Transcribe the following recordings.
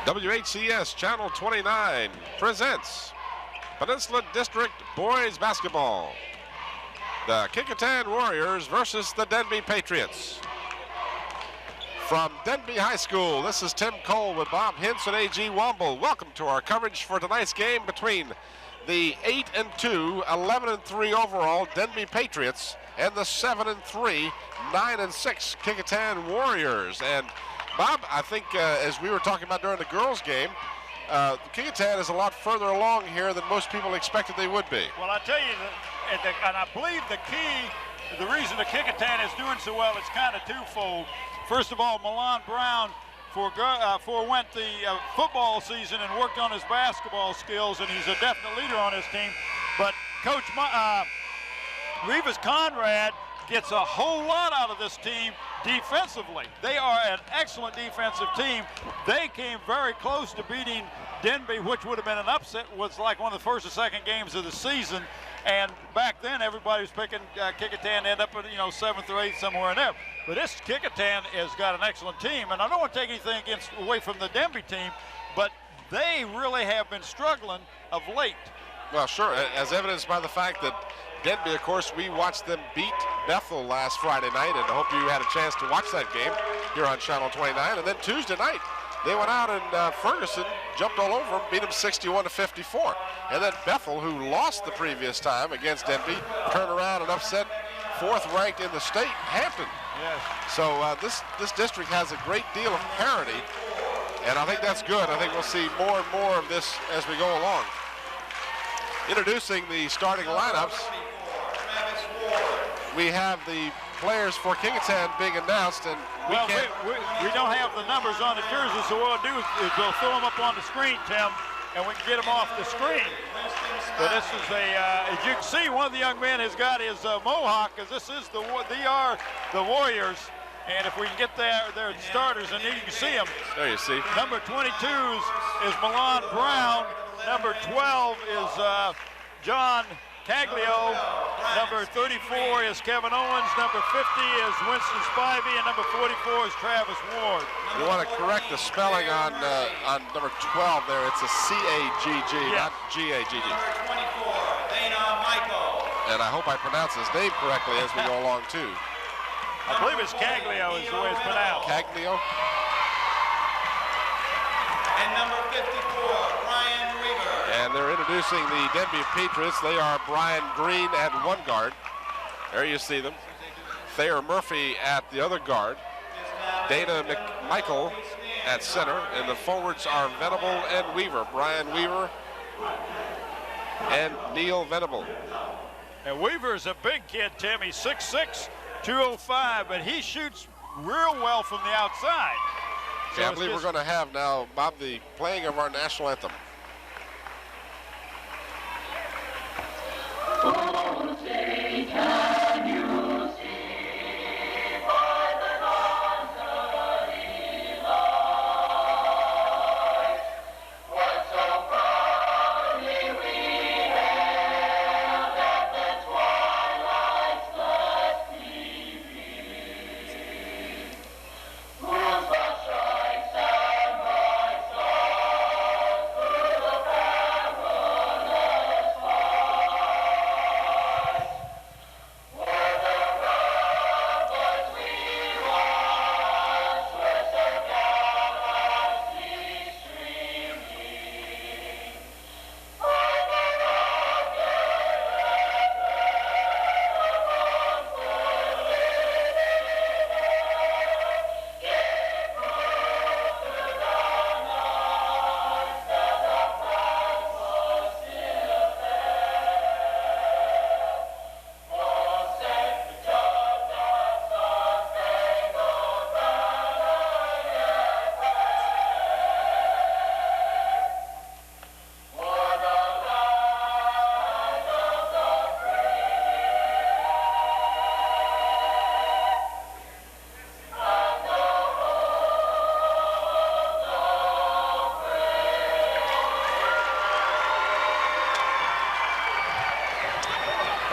WHCS Channel 29 presents Peninsula District Boys Basketball. The Kecoughtan Warriors versus the Denbigh Patriots. From Denbigh High School, this is Tim Cole with Bob Hintz and A.G. Womble. Welcome to our coverage for tonight's game between the 8-2, 11-3 overall Denbigh Patriots and the 7-3, 9-6 Kecoughtan Warriors. And Bob, I think as we were talking about during the girls' game, Kecoughtan is a lot further along here than most people expected they would be. Well, I tell you, and I believe the reason the Kecoughtan is doing so well is kind of twofold. First of all, Milan Brown forewent the football season and worked on his basketball skills, and he's a definite leader on his team. But Coach Revis Conrad gets a whole lot out of this team defensively. They are an excellent defensive team. They came very close to beating Denbigh, which would have been an upset. Was like one of the first or second games of the season. And back then, everybody was picking Kecoughtan to end up at, 7th or 8th, somewhere in there. But this Kecoughtan has got an excellent team, and I don't want to take anything away from the Denbigh team, but they really have been struggling of late. Well, sure, as evidenced by the fact that Denbigh, of course, we watched them beat Bethel last Friday night, and I hope you had a chance to watch that game here on Channel 29. And then Tuesday night, they went out and Ferguson jumped all over them, beat them 61-54. And then Bethel, who lost the previous time against Denbigh, turned around and upset 4th ranked in the state, Hampton. Yes. So this district has a great deal of parity, and I think that's good. I think we'll see more and more of this as we go along. Introducing the starting lineups, we have the players for Kecoughtan being announced, and we don't have the numbers on the jerseys, so what we'll do is we'll throw them up on the screen, Tim, and we can get them off the screen. So this is as you can see, one of the young men has got his mohawk, because they are the Warriors, and if we can get their starters, and you can see them. There you see. Number 22 is Milan Brown. Number 12 is John Caglio. Number 34 is Kevin Owens. Number 50 is Winston Spivey, and number 44 is Travis Ward. You want to correct the spelling on number 12 there. It's a C-A-G-G, not G-A-G-G. And I hope I pronounce his name correctly as we go along, too. I believe it's Caglio is the way it's pronounced. Caglio. And number 54, Brian Weaver. And they're introducing the Denbigh Patriots. They are Brian Green at one guard. There you see them. Thayer Murphy at the other guard. Dana McMichael at center. And the forwards are Venable and Weaver. Brian Weaver and Neil Venable. And Weaver is a big kid, Tim. He's 6'6", 205, but he shoots real well from the outside. So yeah, I believe we're going to have now, Bob, the playing of our national anthem. Oh, say, can you see by the dawn's early light what so proudly we hailed at the twilight's last gleaming, whose broad stripes and bright stars through the perilous fight were the ramparts we watched, where so gallantly streaming from the rocket upon gave proof to the night that the flag was still there. Oh, sing the Star-Spangled Banner yet for the land of the free and the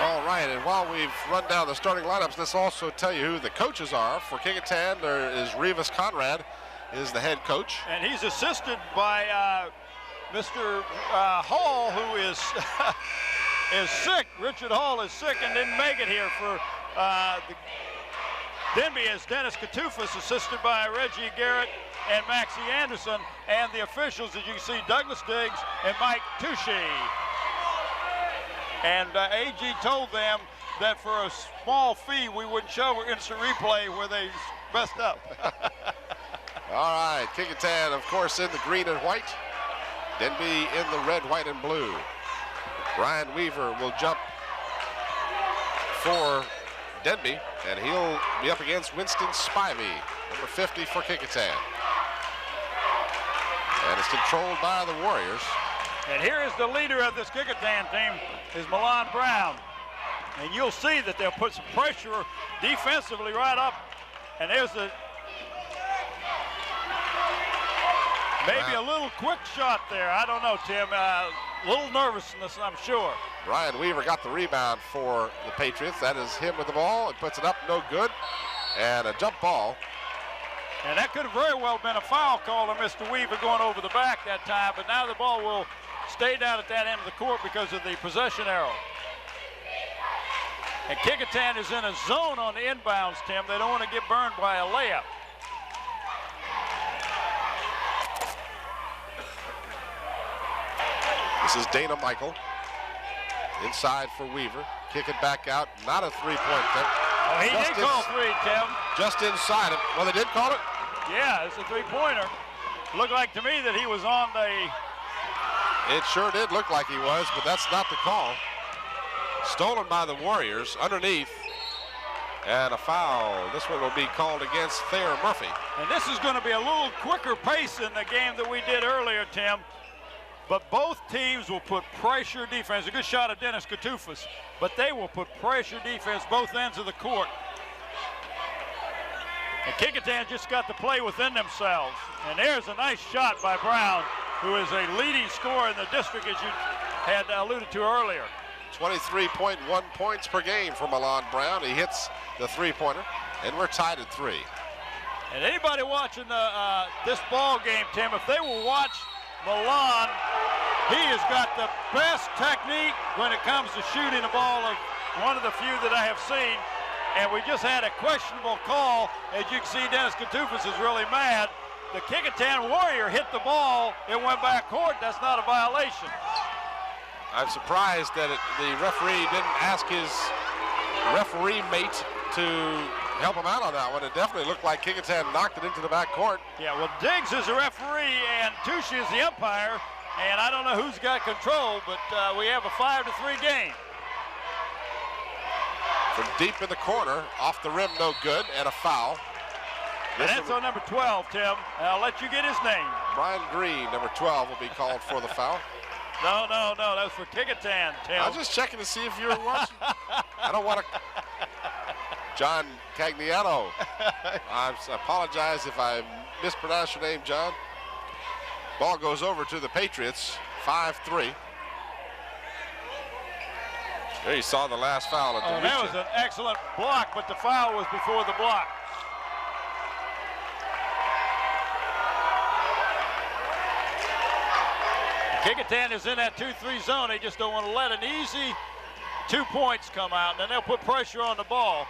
All right, and while we've run down the starting lineups, let's also tell you who the coaches are. For Kecoughtan, there is Revis Conrad, is the head coach. And he's assisted by Mr. Hall, who is is sick. Richard Hall is sick and didn't make it here for the Denbigh, as Dennis Ketoufis, assisted by Reggie Garrett and Maxie Anderson, and the officials, as you can see, Douglas Diggs and Mike Touchy. And AG told them that for a small fee, we wouldn't show instant replay where they messed up. All right, Kecoughtan, of course, in the green and white. Denbigh in the red, white, and blue. Brian Weaver will jump for Denbigh, and he'll be up against Winston Spivey, number 50 for Kecoughtan. And it's controlled by the Warriors. And here is the leader of this Kecoughtan team, is Milan Brown. And you'll see that they'll put some pressure defensively right up. And there's the maybe a little quick shot there. I don't know, Tim. A little nervousness, I'm sure. Brian Weaver got the rebound for the Patriots. That is him with the ball. It puts it up, no good. And a jump ball. And that could have very well been a foul call on Mr. Weaver going over the back that time, but now the ball will stay down at that end of the court because of the possession arrow. And Kecoughtan is in a zone on the inbounds, Tim. They don't want to get burned by a layup. This is Dana Michael. Inside for Weaver. Kick it back out. Not a three-point thing. Oh, he did call three, Tim. Just inside it. Well, they did call it? Yeah, it's a three-pointer. Looked like to me that he was on the... It sure did look like he was, but that's not the call. Stolen by the Warriors underneath. And a foul. This one will be called against Thayer Murphy. And this is going to be a little quicker pace in the game that we did earlier, Tim. But both teams will put pressure defense. A good shot of Dennis Ketoufis. But they will put pressure defense both ends of the court. And Kecoughtan just got to play within themselves. And there's a nice shot by Brown, who is a leading scorer in the district, as you had alluded to earlier. 23.1 points per game for Milan Brown. He hits the three-pointer, and we're tied at 3. And anybody watching this ball game, Tim, if they will watch Milan, he has got the best technique when it comes to shooting the ball of one of the few that I have seen. And we just had a questionable call. As you can see, Dennis Ketoufis is really mad. The Kecoughtan Warrior hit the ball. It went back court. That's not a violation. I'm surprised that the referee didn't ask his referee mate to help him out on that one. It definitely looked like Kecoughtan knocked it into the back court. Yeah, well, Diggs is the referee and Touchy is the umpire. And I don't know who's got control, but we have a 5-3 game. From deep in the corner, off the rim, no good, and a foul. And that's on number 12, Tim. And I'll let you get his name. Brian Green, number 12, will be called for the foul. No, that's for Kecoughtan, Tim. I was just checking to see if you were watching. I don't want to. John Cagliano. I apologize if I mispronounced your name, John. Ball goes over to the Patriots, 5-3. There you saw the last foul at the that was an excellent block, but the foul was before the block. Kecoughtan is in that 2-3 zone. They just don't want to let an easy 2 points come out, and then they'll put pressure on the ball.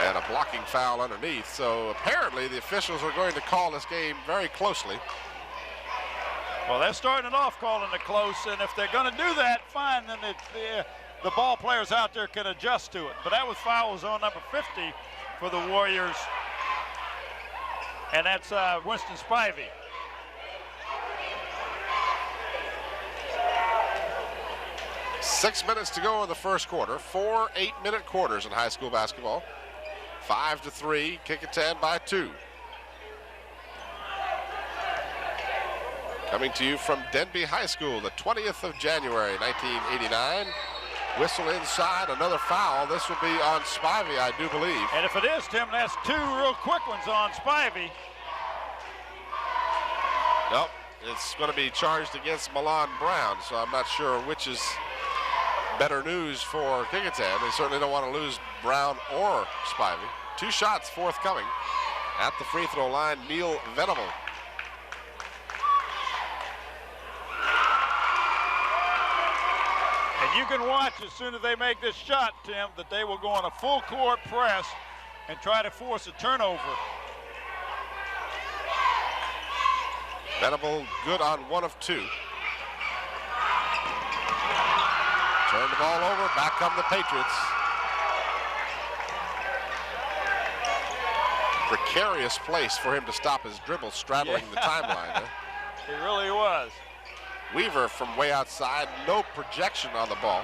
And a blocking foul underneath. So apparently the officials are going to call this game very closely. Well, they're starting it off calling it close, and if they're going to do that, fine, then the ball players out there can adjust to it. But that was foul zone number 50 for the Warriors, and that's Winston Spivey. Six minutes to go in the first quarter. 4 8-minute quarters in high school basketball. 5-3, Kecoughtan by 2. Coming to you from Denbigh High School, the 20th of January, 1989. Whistle inside, another foul. This will be on Spivey, I do believe. And if it is, Tim, that's 2 real quick ones on Spivey. Nope, it's going to be charged against Milan Brown, so I'm not sure which is better news for Kecoughtan. They certainly don't want to lose Brown or Spivey. 2 shots forthcoming at the free throw line. Neil Venable. And you can watch as soon as they make this shot, Tim, that they will go on a full court press and try to force a turnover. Venable good on 1 of 2. Turn the ball over, back come the Patriots. Precarious place for him to stop his dribble, straddling the timeline. Huh? It really was. Weaver from way outside, no projection on the ball.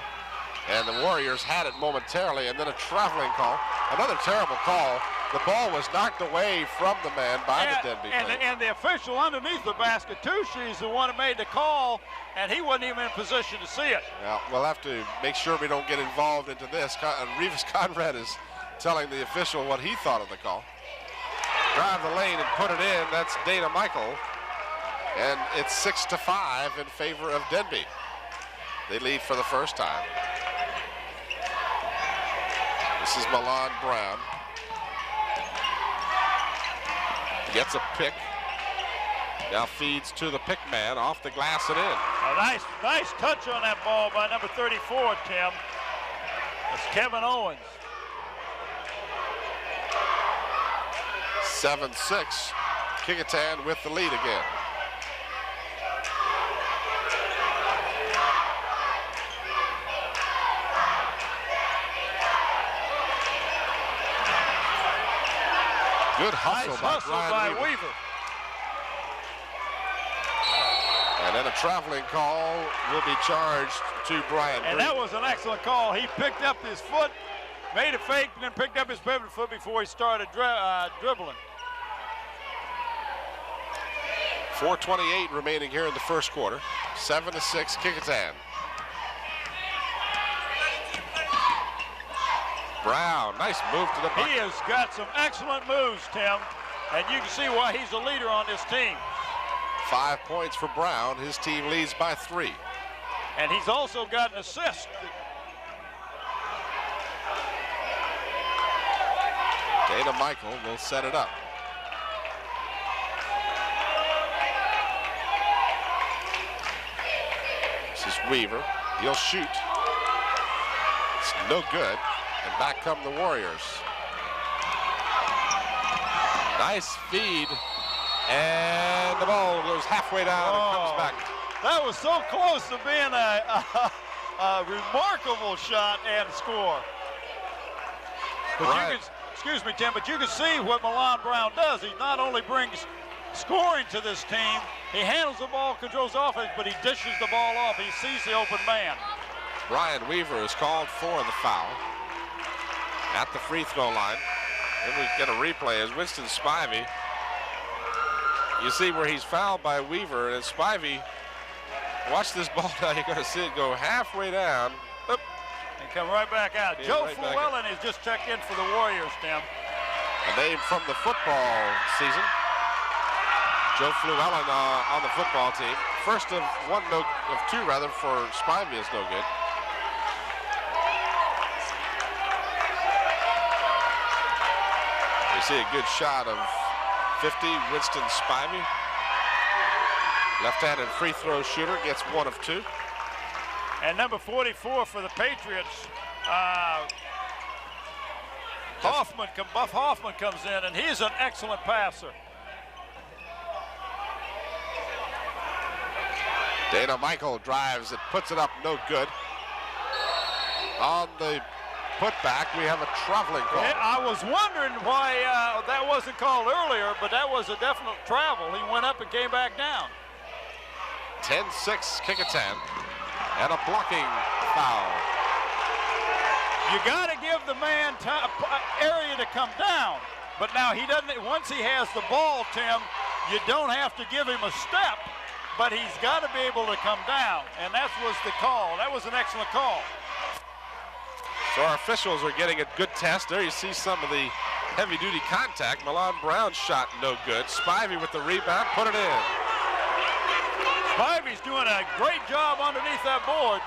And the Warriors had it momentarily, and then a traveling call. Another terrible call. The ball was knocked away from the man by the Denbigh player. And the official underneath the basket, Tucci, is the one who made the call, and he wasn't even in position to see it. Well, we'll have to make sure we don't get involved into this. Revis Conrad is telling the official what he thought of the call. Drive the lane and put it in. That's Dana Michael. And it's 6-5 in favor of Denbigh. They lead for the first time. This is Milan Brown. Gets a pick. Now feeds to the pick man off the glass and in. A nice touch on that ball by number 34, Tim. It's Kevin Owens. 7-6. Kecoughtan with the lead again. Good hustle, by Weaver. And then a traveling call will be charged to Brian. And that was an excellent call. He picked up his foot, made a fake, and then picked up his pivot foot before he started dribbling. 4:28 remaining here in the first quarter. 7-6 Kecoughtan. Brown, nice move to the bucket. He has got some excellent moves, Tim, and you can see why he's a leader on this team. 5 points for Brown. His team leads by 3. And he's also got an assist. Dana Michael will set it up. This is Weaver. He'll shoot. It's no good. And back come the Warriors. Nice feed. And the ball goes halfway down and comes back. That was so close to being a remarkable shot and score. But excuse me, Tim, but you can see what Milan Brown does. He not only brings scoring to this team, he handles the ball, controls offense, but he dishes the ball off. He sees the open man. Brian Weaver is called for the foul at the free throw line. Then we get a replay as Winston Spivey. You see where he's fouled by Weaver, and Spivey, watch this ball now. You're going to see it go halfway down. Oop. And come right back out. Yeah, Joe right Flewellen has just checked in for the Warriors, Tim. A name from the football season. Joe Flewellen on the football team. First of two for Spivey is no good. You see a good shot of 50, Winston Spivey. Left-handed free throw shooter, gets 1 of 2. And number 44 for the Patriots, Buff Hoffman comes in, and he's an excellent passer. Dana Michael drives it, puts it up, no good. On the putback, we have a traveling call. Yeah, I was wondering why that wasn't called earlier, but that was a definite travel. He went up and came back down. 10-6 Kecoughtan, and a blocking foul. You got to give the man area to come down, but now he doesn't. Once he has the ball, Tim, you don't have to give him a step, but he's got to be able to come down, and that was the call. That was an excellent call. So our officials are getting a good test. There you see some of the heavy-duty contact. Milan Brown's shot no good. Spivey with the rebound, put it in. Spivey's doing a great job underneath that board.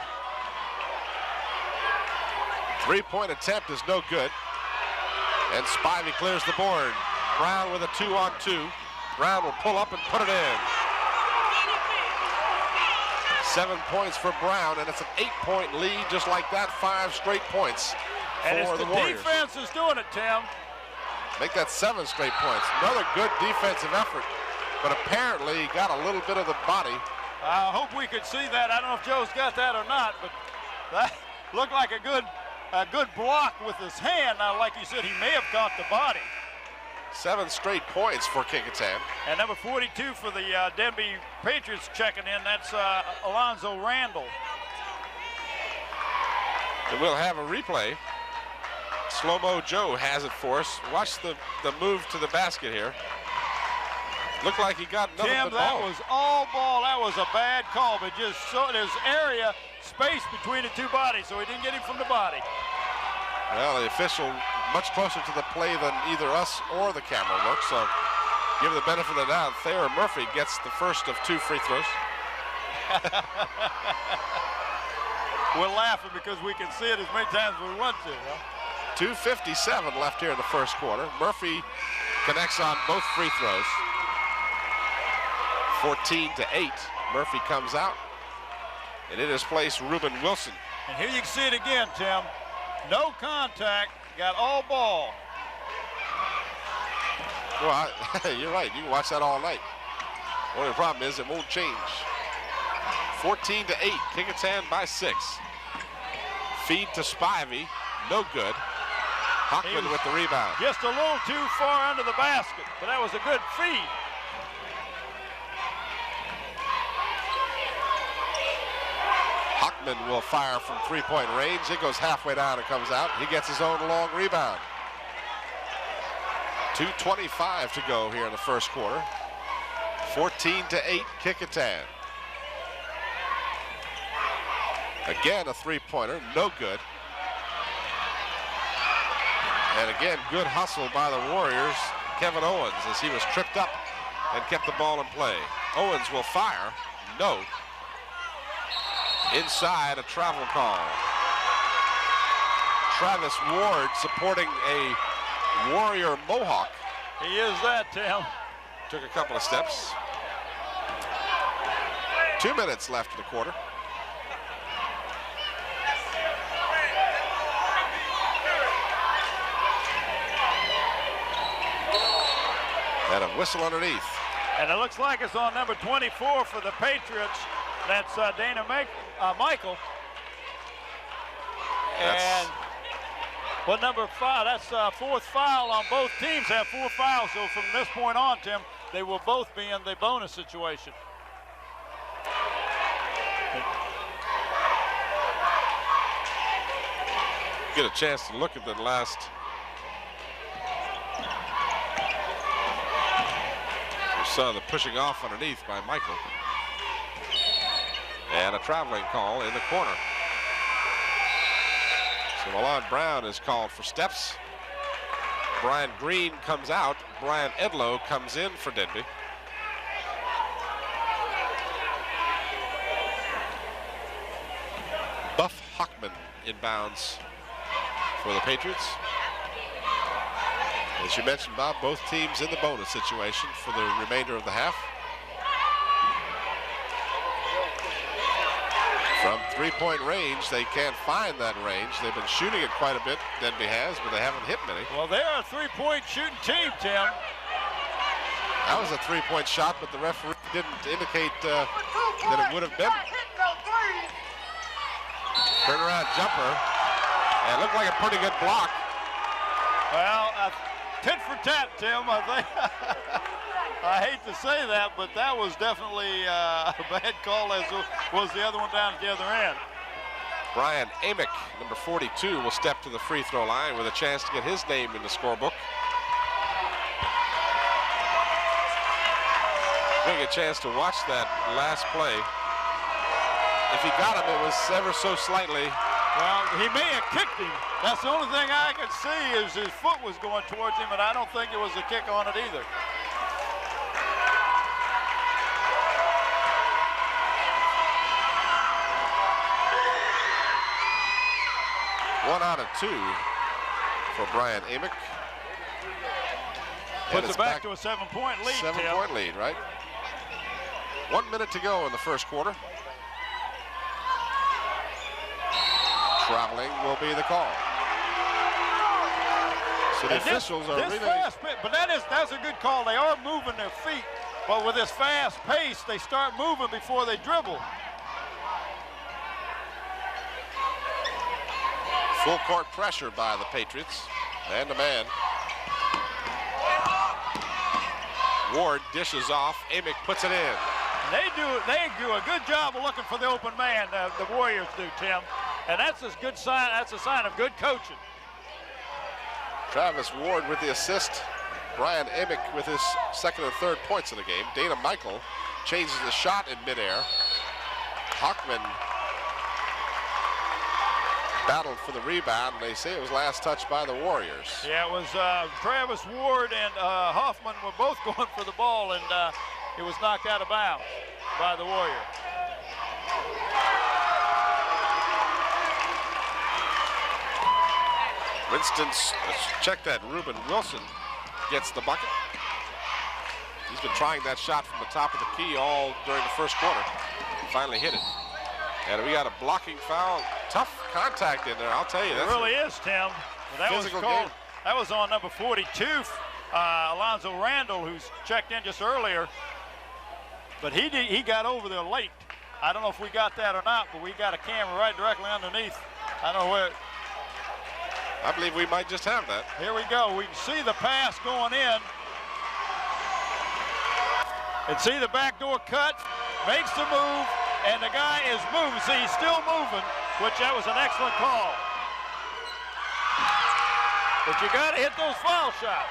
Three-point attempt is no good. And Spivey clears the board. Brown with a 2-on-2. Brown will pull up and put it in. 7 points for Brown, and it's an 8-point lead, just like that. 5 straight points for the Warriors. Defense is doing it, Tim. Make that 7 straight points. Another good defensive effort, but apparently he got a little bit of the body. I hope we could see that. I don't know if Joe's got that or not, but that looked like a good block with his hand. Now, like you said, he may have caught the body. 7 straight points for Kecoughtan. And number 42 for the Denbigh Patriots checking in. That's Alonzo Randall. And we'll have a replay. Slow-mo Joe has it for us. Watch the move to the basket here. Looked like he got nothing Tim, but ball. that was all ball. That was a bad call, but just so there's area, space between the two bodies, so he didn't get him from the body. Well, the official much closer to the play than either us or the camera work, so give the benefit of the doubt. Thayer Murphy gets the first of 2 free throws. We're laughing because we can see it as many times as we want to. Huh? 2:57 left here in the first quarter. Murphy connects on both free throws. 14-8. Murphy comes out, and in his place, Reuben Wilson. And here you can see it again, Tim. No contact, got all ball. Well, you're right. You can watch that all night. Only problem is it won't change. 14-8. Kecoughtan by 6. Feed to Spivey. No good. Hockman with the rebound. Just a little too far under the basket, but that was a good feed. Hockman will fire from 3-point range. It goes halfway down and comes out. He gets his own long rebound. 2:25 to go here in the first quarter. 14-8 Kecoughtan. Again, a 3-pointer, no good. And again, good hustle by the Warriors. Kevin Owens, as he was tripped up and kept the ball in play. Owens will fire, no. Inside, a travel call. Travis Ward supporting a Warrior Mohawk. He is that, Tim. Took a couple of steps. 2 minutes left in the quarter. And a whistle underneath. And it looks like it's on number 24 for the Patriots. That's Dana Michael. And what number 5? That's 4th foul on both teams. Have 4 fouls. So from this point on, Tim, they will both be in the bonus situation. Get a chance to look at the last. You saw the pushing off underneath by Michael. And a traveling call in the corner. So Milan Brown is called for steps. Brian Green comes out. Brian Edlow comes in for Denbigh. Buff Hockman inbounds for the Patriots. As you mentioned, Bob, both teams in the bonus situation for the remainder of the half. From 3-point range, they can't find that range. They've been shooting it quite a bit, Denbigh has, but they haven't hit many. Well, they're a 3-point shooting team, Tim. That was a 3-point shot, but the referee didn't indicate that it would have been. Turnaround jumper, and it looked like a pretty good block. Well, tit for tat, Tim, I think. I hate to say that, but that was definitely a bad call, as was the other one down at the other end. Brian Amick, number 42, will step to the free throw line with a chance to get his name in the scorebook. We'll get a chance to watch that last play. If he got him, it was ever so slightly. Well, he may have kicked him. That's the only thing I could see is his foot was going towards him, and I don't think it was a kick on it either. 1 out of 2 for Brian Amick. Puts it back to a 7-point lead. 7-point lead, right? 1 minute to go in the first quarter. Traveling will be the call. So the officials are really fast, but that's a good call. They are moving their feet, but with this fast pace, they start moving before they dribble. Full court pressure by the Patriots. Man to man. Ward dishes off. Amick puts it in. They do a good job of looking for the open man. The Warriors do, Tim, and that's a good sign. That's a sign of good coaching. Travis Ward with the assist. Brian Amick with his second and third points in the game. Dana Michael changes the shot in midair. Hockman battled for the rebound. They say it was last touched by the Warriors. Yeah, it was Travis Ward and Hoffman were both going for the ball, and it was knocked out of bounds by the Warrior. Winston's, let's check that. Reuben Wilson gets the bucket. He's been trying that shot from the top of the key all during the first quarter. Finally hit it. And we got a blocking foul. Tough contact in there, I'll tell you. It really is, Tim. That was called. That was on number 42, Alonzo Randall, who's checked in just earlier. But he got over there late. I don't know if we got that or not, but we got a camera right directly underneath. I don't know where. I believe we might just have that. Here we go. We can see the pass going in. And see the backdoor cut, makes the move, and the guy is moving. See, he's still moving, which that was an excellent call. But you got to hit those foul shots.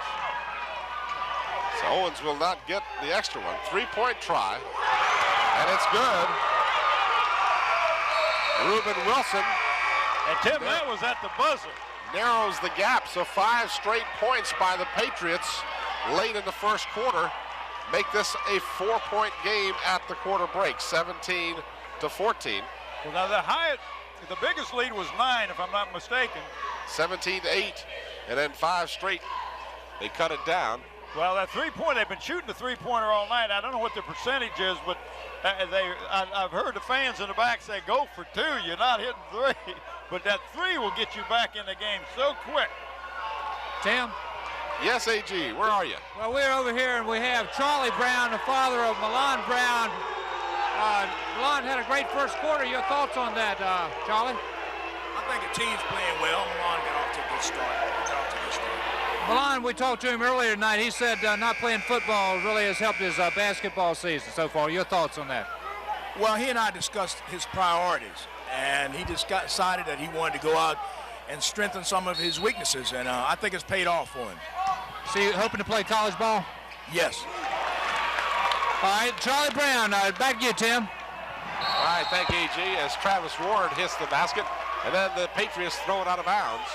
So Owens will not get the extra one. 3-point try, and it's good. Reuben Wilson. And Tim, that was at the buzzer. Narrows the gap, so 5 straight points by the Patriots late in the first quarter. Make this a 4-point game at the quarter break, 17-14. Well, now the biggest lead was 9, if I'm not mistaken. 17-8, and then 5 straight. They cut it down. Well, that 3-point, they've been shooting the 3-pointer all night. I don't know what the percentage is, but I've heard the fans in the back say, go for 2, you're not hitting 3. But that 3 will get you back in the game so quick. Tim? Yes, AG, where are you? Well, we're over here, and we have Charlie Brown, the father of Milan Brown. Milan had a great first quarter. Your thoughts on that, Charlie? I think the team's playing well. Milan got off to a good start. Milan, we talked to him earlier tonight. He said not playing football really has helped his basketball season so far. Your thoughts on that? Well, he and I discussed his priorities, and he just decided that he wanted to go out and strengthen some of his weaknesses, and I think it's paid off for him. So you hoping to play college ball? Yes. All right, Charlie Brown, back to you, Tim. All right, thank you, AG, as Travis Ward hits the basket, and then the Patriots throw it out of bounds.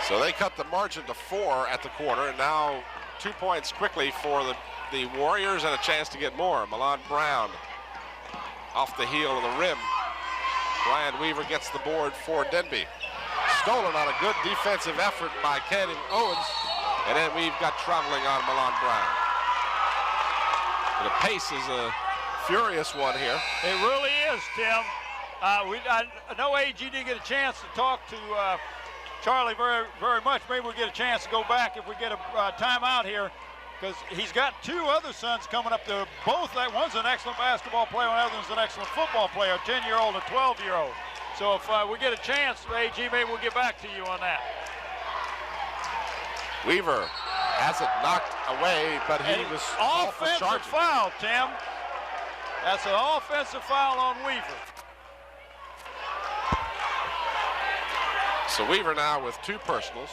So they cut the margin to 4 at the quarter, and now 2 points quickly for the Warriors and a chance to get more. Milan Brown off the heel of the rim. Brian Weaver gets the board for Denbigh. Stolen on a good defensive effort by Ken Owens, and then we've got traveling on Milan Brown. The pace is a furious one here. It really is, Tim. I know AG didn't get a chance to talk to Charlie very, very much. Maybe we'll get a chance to go back if we get a timeout here, because he's got 2 other sons coming up there. Both, one's an excellent basketball player, and the other one's an excellent football player, a 10-year-old and a 12-year-old. So if we get a chance, AG, maybe we'll get back to you on that. Weaver has it knocked away, but he was off the charge. Offensive foul, Tim. That's an offensive foul on Weaver. So Weaver now with 2 personals.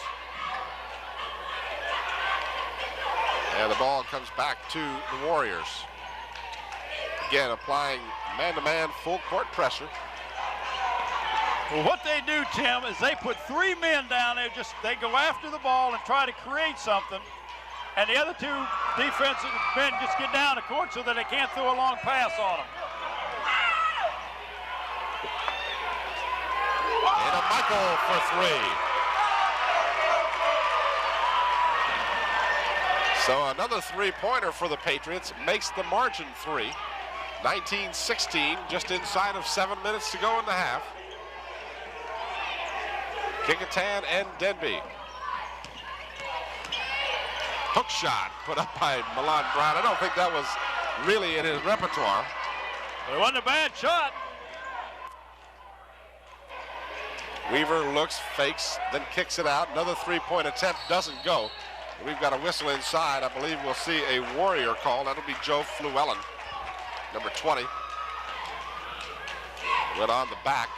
And the ball comes back to the Warriors. Again, applying man-to-man full court pressure. Well, what they do, Tim, is they put 3 men down there. They go after the ball and try to create something. And the other 2 defensive men just get down the court so that they can't throw a long pass on them. Michael for three. So another three-pointer for the Patriots makes the margin 3. 19-16, just inside of 7 minutes to go in the half. Kecoughtan and Denbigh. Hook shot put up by Milan Brown. I don't think that was really in his repertoire. It wasn't a bad shot. Weaver looks, fakes, then kicks it out. Another three-point attempt doesn't go. We've got a whistle inside. I believe we'll see a Warrior call. That'll be Joe Fluellen, number 20. Went on the back.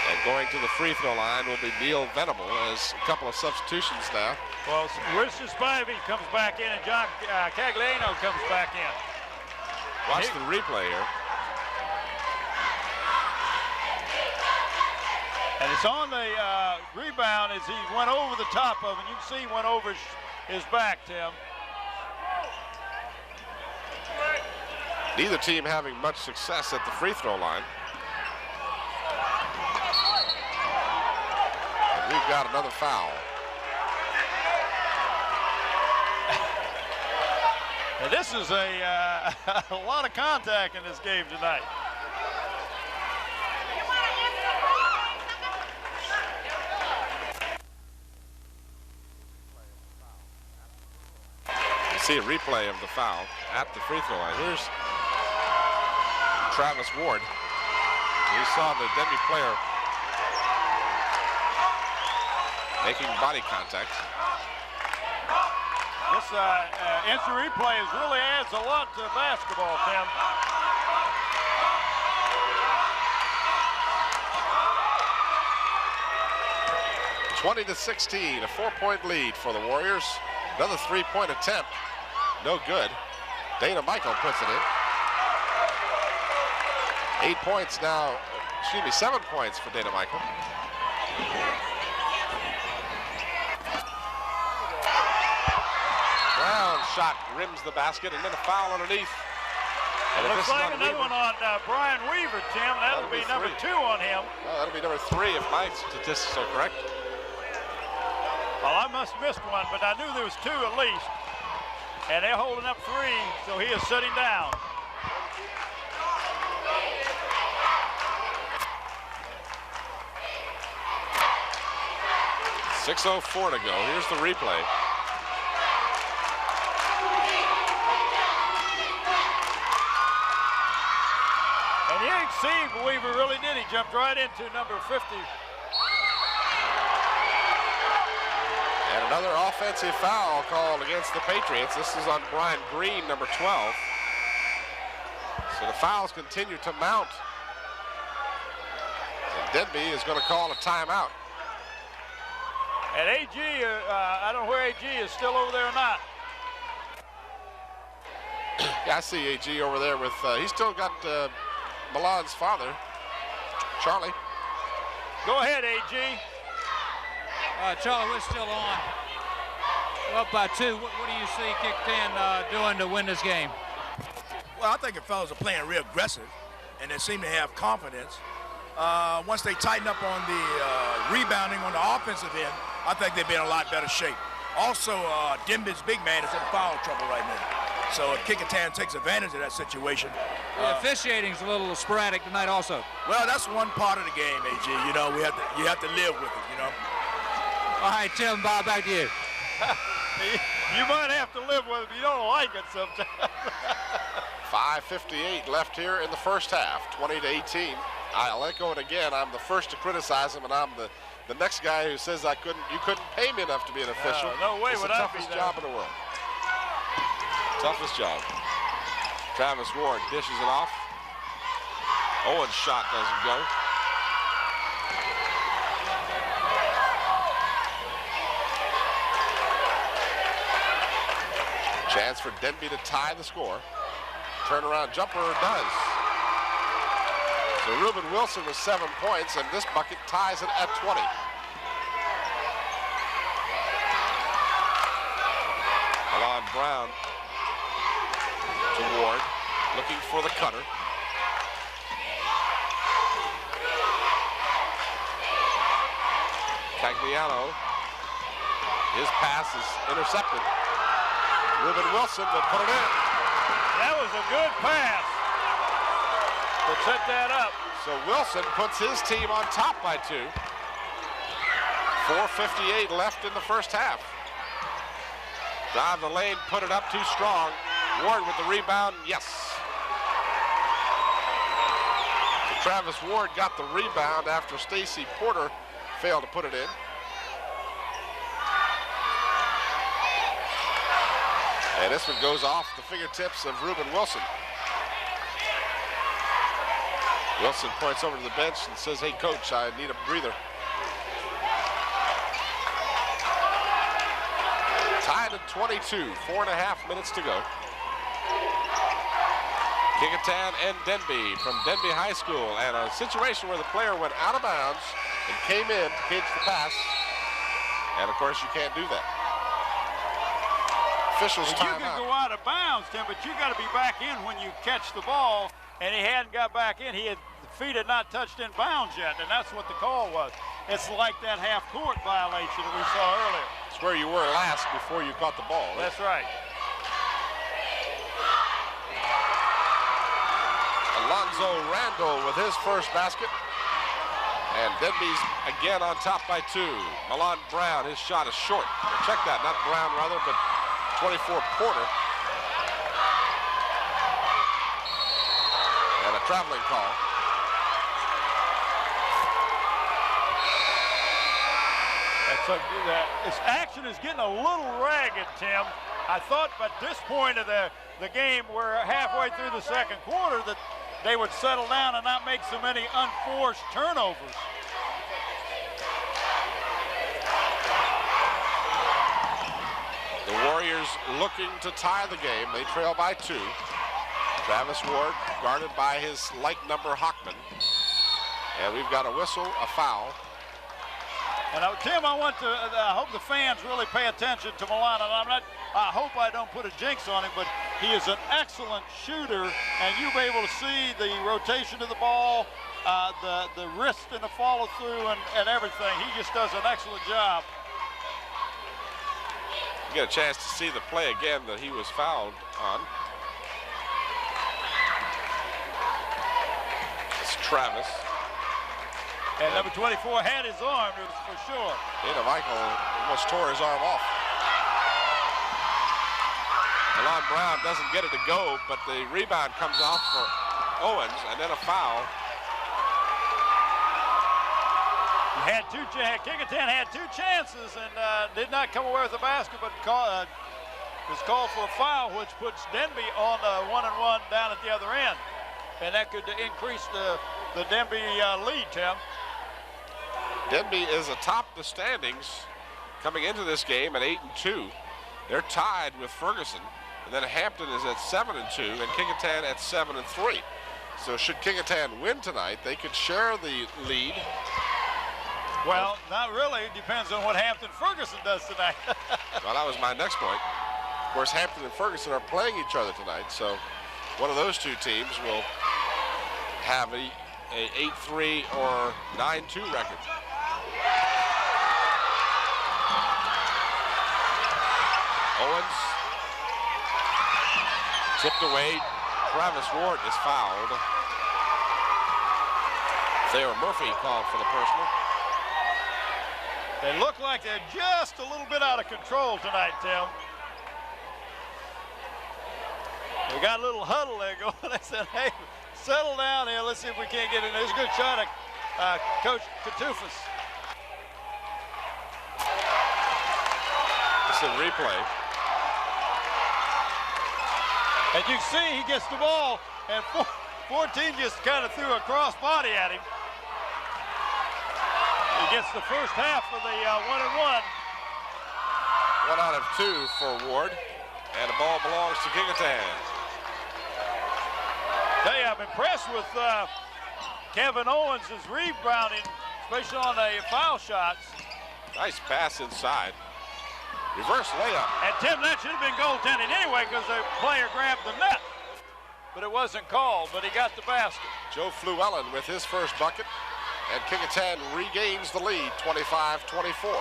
And going to the free throw line will be Neil Venable. As a couple of substitutions now. Well, Richard Spivey comes back in and John Cagliano comes back in. Watch the replay here. And it's on the rebound as he went over the top of him. You can see he went over his back, Tim. Neither team having much success at the free throw line. And we've got another foul. And this is a lot of contact in this game tonight. See a replay of the foul at the free throw line. Here's Travis Ward. We saw the Denbigh player making body contact. This instant replay really adds a lot to basketball, Tim. (20-16), a 4-point lead for the Warriors. Another three-point attempt. No good. Dana Michael puts it in. 8 points now. Excuse me, 7 points for Dana Michael. Brown shot rims the basket and then a foul underneath. And looks like another one on Brian Weaver, Tim. That'll be number 2 on him. Well, that'll be number 3 if my statistics are correct. Well, I must have missed one, but I knew there was 2 at least. And they're holding up 3, so he is sitting down. .6:04 to go. Here's the replay. And you ain't seen Weaver really did. He jumped right into number 50. And another offensive foul called against the Patriots. This is on Brian Green, number 12. So the fouls continue to mount. And Denbigh is going to call a timeout. And AG, I don't know where AG is, still over there or not. Yeah, I see AG over there with, he's still got Milan's father, Charlie. Go ahead, AG. Charlie, we're still on. We're up by 2. What do you see Kecoughtan doing to win this game? Well, I think the fellas are playing real aggressive, and they seem to have confidence. Once they tighten up on the rebounding on the offensive end, I think they'll be in a lot better shape. Also, Denbigh's big man is in foul trouble right now. So if Kecoughtan takes advantage of that situation. The officiating's a little sporadic tonight also. Well, that's one part of the game, AG. You know, you have to live with it, you know. All right, Tim, Bob, back to you. You might have to live with it if you don't like it sometimes. 5:58 left here in the first half, 20-18. I'll echo it again. I'm the first to criticize him, and I'm the next guy who says you couldn't pay me enough to be an official. No way it's would the I be toughest there. job in the world. Toughest job. Travis Ward dishes it off. Owen's shot doesn't go. Chance for Denbigh to tie the score. Turnaround jumper does. So Reuben Wilson with 7 points, and this bucket ties it at 20. Milan Brown to Ward, looking for the cutter. Magliano. His pass is intercepted. Reuben Wilson will put it in. That was a good pass to set that up. So Wilson puts his team on top by 2. 4:58 left in the first half. Drive the lane, put it up too strong. Ward with the rebound, yes. So Travis Ward got the rebound after Stacy Porter failed to put it in. And this one goes off the fingertips of Reuben Wilson. Wilson points over to the bench and says, hey, coach, I need a breather. Tied at 22, 4.5 minutes to go. Kecoughtan and Denbigh from Denbigh High School, and a situation where the player went out of bounds and came in to catch the pass. And of course, you can't do that. Officials Well, time you can out. go out of bounds, Tim, but you got to be back in when you catch the ball. And he hadn't got back in. The feet had not touched in bounds yet, and that's what the call was. It's like that half-court violation that we saw earlier. It's where you were last before you caught the ball. That's right. Alonzo Randall with his first basket. And Denby's again on top by 2. Milan Brown, his shot is short. Well, check that, not Brown rather, but 24 Porter. And a traveling call. This action is getting a little ragged, Tim. I thought at this point of the game, we're halfway through the second quarter, that they would settle down and not make so many unforced turnovers. The Warriors looking to tie the game. They trail by 2. Travis Ward guarded by his like number Hockman. And we've got a whistle, a foul. And Tim, I hope the fans really pay attention to Milan. And I hope I don't put a jinx on him, but he is an excellent shooter, and you'll be able to see the rotation of the ball, the wrist and the follow through and everything. He just does an excellent job. You get a chance to see the play again that he was fouled on. It's Travis. And number 24 had his arm, for sure. Dana Michael almost tore his arm off. Milan Brown doesn't get it to go, but the rebound comes off for Owens, and then a foul. Kecoughtan had 2 chances and did not come away with the basket, but was called for a foul, which puts Denbigh on 1-and-1 down at the other end. And that could increase the Denbigh lead, Tim. Denbigh is atop the standings coming into this game at 8-2. They're tied with Ferguson, and then Hampton is at 7-2, and Kecoughtan at 7-3. So should Kecoughtan win tonight, they could share the lead. Well, not really. It depends on what Hampton-Ferguson does tonight. Well, that was my next point. Of course, Hampton and Ferguson are playing each other tonight, so one of those 2 teams will have a 8-3 or 9-2 record. Owens tipped away. Travis Ward is fouled. Thayer Murphy called for the personal. They look like they're just a little bit out of control tonight, Tim. We got a little huddle there going. They said, hey, settle down here. Let's see if we can't get in. There's a good shot at Coach Katoufis. It's a replay. And you see he gets the ball, and 14 just kind of threw a cross body at him. He gets the first half of the 1-and-1. 1 out of 2 for Ward, and the ball belongs to Kecoughtan. Tell you, I'm impressed with Kevin Owens' rebounding, especially on the foul shots. Nice pass inside. Reverse layup. And Tim, that should have been goaltending anyway because the player grabbed the net. But it wasn't called, but he got the basket. Joe Fluellen with his first bucket. and Kecoughtan regains the lead, 25-24.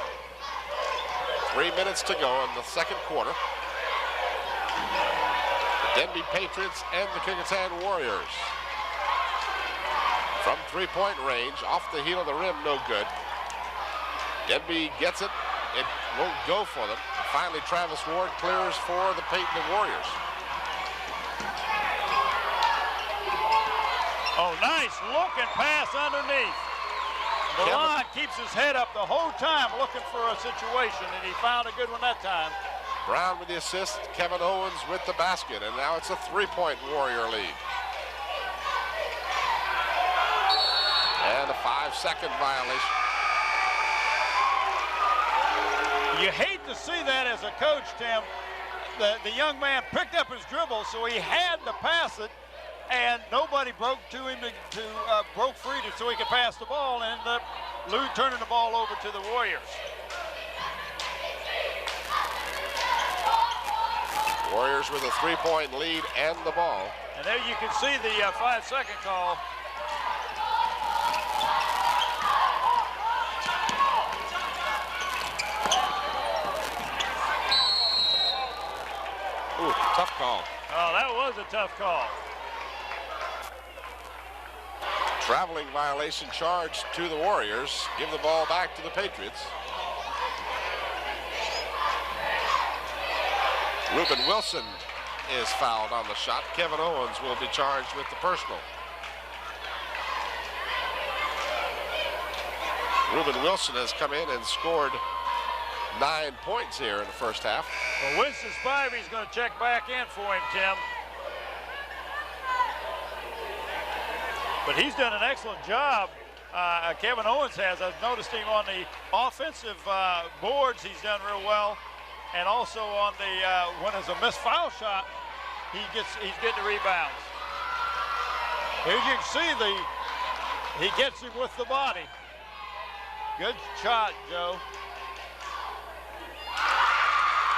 3 minutes to go in the second quarter. The Denbigh Patriots and the Kecoughtan Warriors. From three-point range, off the heel of the rim, no good. Denbigh gets it. It won't go for them. Finally, Travis Ward clears for the Warriors. Oh, nice looking pass underneath. Milan keeps his head up the whole time looking for a situation, and he found a good one that time. Brown with the assist, Kevin Owens with the basket, and now it's a three-point Warrior lead. And a 5-second violation. You hate to see that as a coach, Tim. The young man picked up his dribble, so he had to pass it, and nobody broke to him broke free so he could pass the ball, and ended up turning the ball over to the Warriors. Warriors with a three-point lead and the ball. And there you can see the 5-second call. Ooh, tough call. Oh, that was a tough call. Traveling violation charged to the Warriors. Give the ball back to the Patriots. Reuben Wilson is fouled on the shot. Kevin Owens will be charged with the personal. Reuben Wilson has come in and scored 9 points here in the first half. Well, Winston Spivey's going to check back in for him, Tim. But he's done an excellent job. Kevin Owens has. I've noticed him on the offensive boards. He's done real well. And also on the when there's a missed foul shot, he's getting the rebounds. Here you can see he gets him with the body. Good shot, Joe.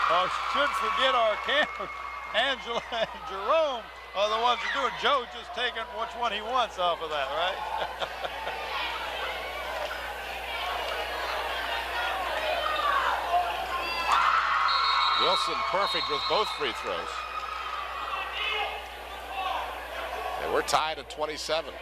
Oh, shouldn't forget our camera. Angela and Jerome are the ones who are doing. Joe just taking which one he wants off of that, right? Wilson perfect with both free throws. And we're tied at 27.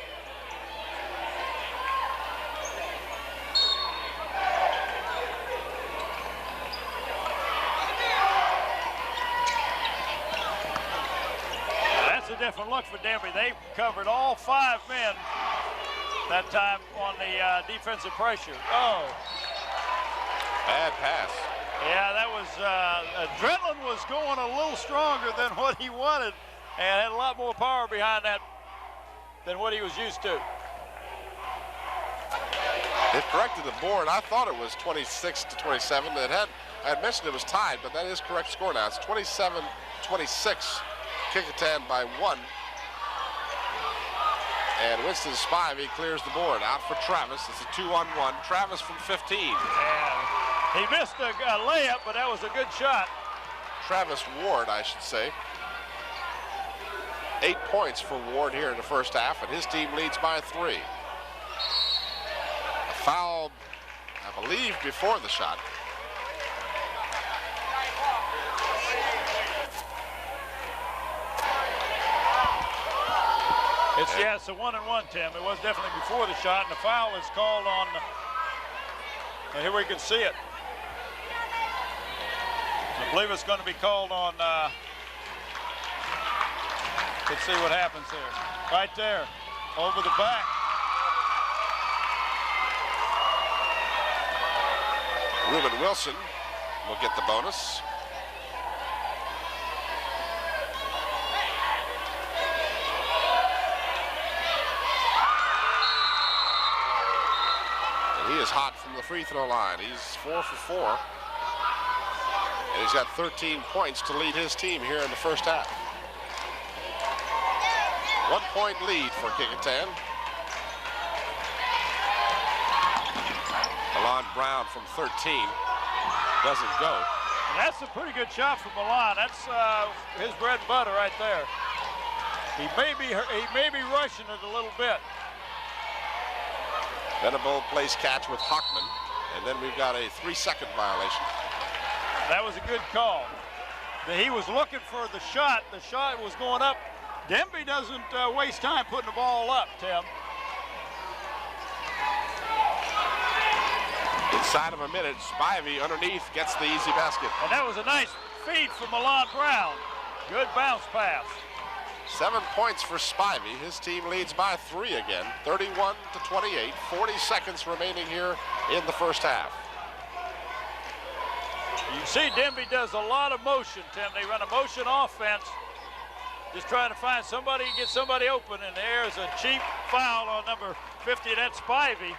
That's a different look for Denbigh. They covered all 5 men that time on the defensive pressure. Oh. Bad pass. Yeah, that was, adrenaline was going a little stronger than what he wanted and had a lot more power behind that than what he was used to. It corrected the board. I thought it was 26-27. I had mentioned it was tied, but that is correct score now. It's 27-26. Kecoughtan by 1. And Winston Spivey clears the board. Out for Travis. It's a 2-on-1. Travis from 15. And he missed a layup, but that was a good shot. Travis Ward, I should say. 8 points for Ward here in the first half, and his team leads by 3. A foul, I believe, before the shot. It's a 1-and-1, Tim. It was definitely before the shot, and the foul is called on. And here we can see it. I believe it's going to be called on. Let's see what happens here. Right there, over the back. Reuben Wilson will get the bonus. And he is hot from the free throw line. He's 4 for 4. And he's got 13 points to lead his team here in the first half. 1 point lead for Kecoughtan. Milan Brown from 13 doesn't go. And that's a pretty good shot for Milan. That's his bread and butter right there. He may be rushing it a little bit. Venable place catch with Hockman. And then we've got a 3-second violation. That was a good call. He was looking for the shot. The shot was going up. Denbigh doesn't waste time putting the ball up, Tim. Inside of a minute, Spivey underneath gets the easy basket. And that was a nice feed from Milan Brown. Good bounce pass. 7 points for Spivey. His team leads by 3 again, 31-28. 40 seconds remaining here in the first half. You see Denbigh does a lot of motion, Tim. They run a motion offense, just trying to find somebody, get somebody open, and there's a cheap foul on number 50, that's Spivey.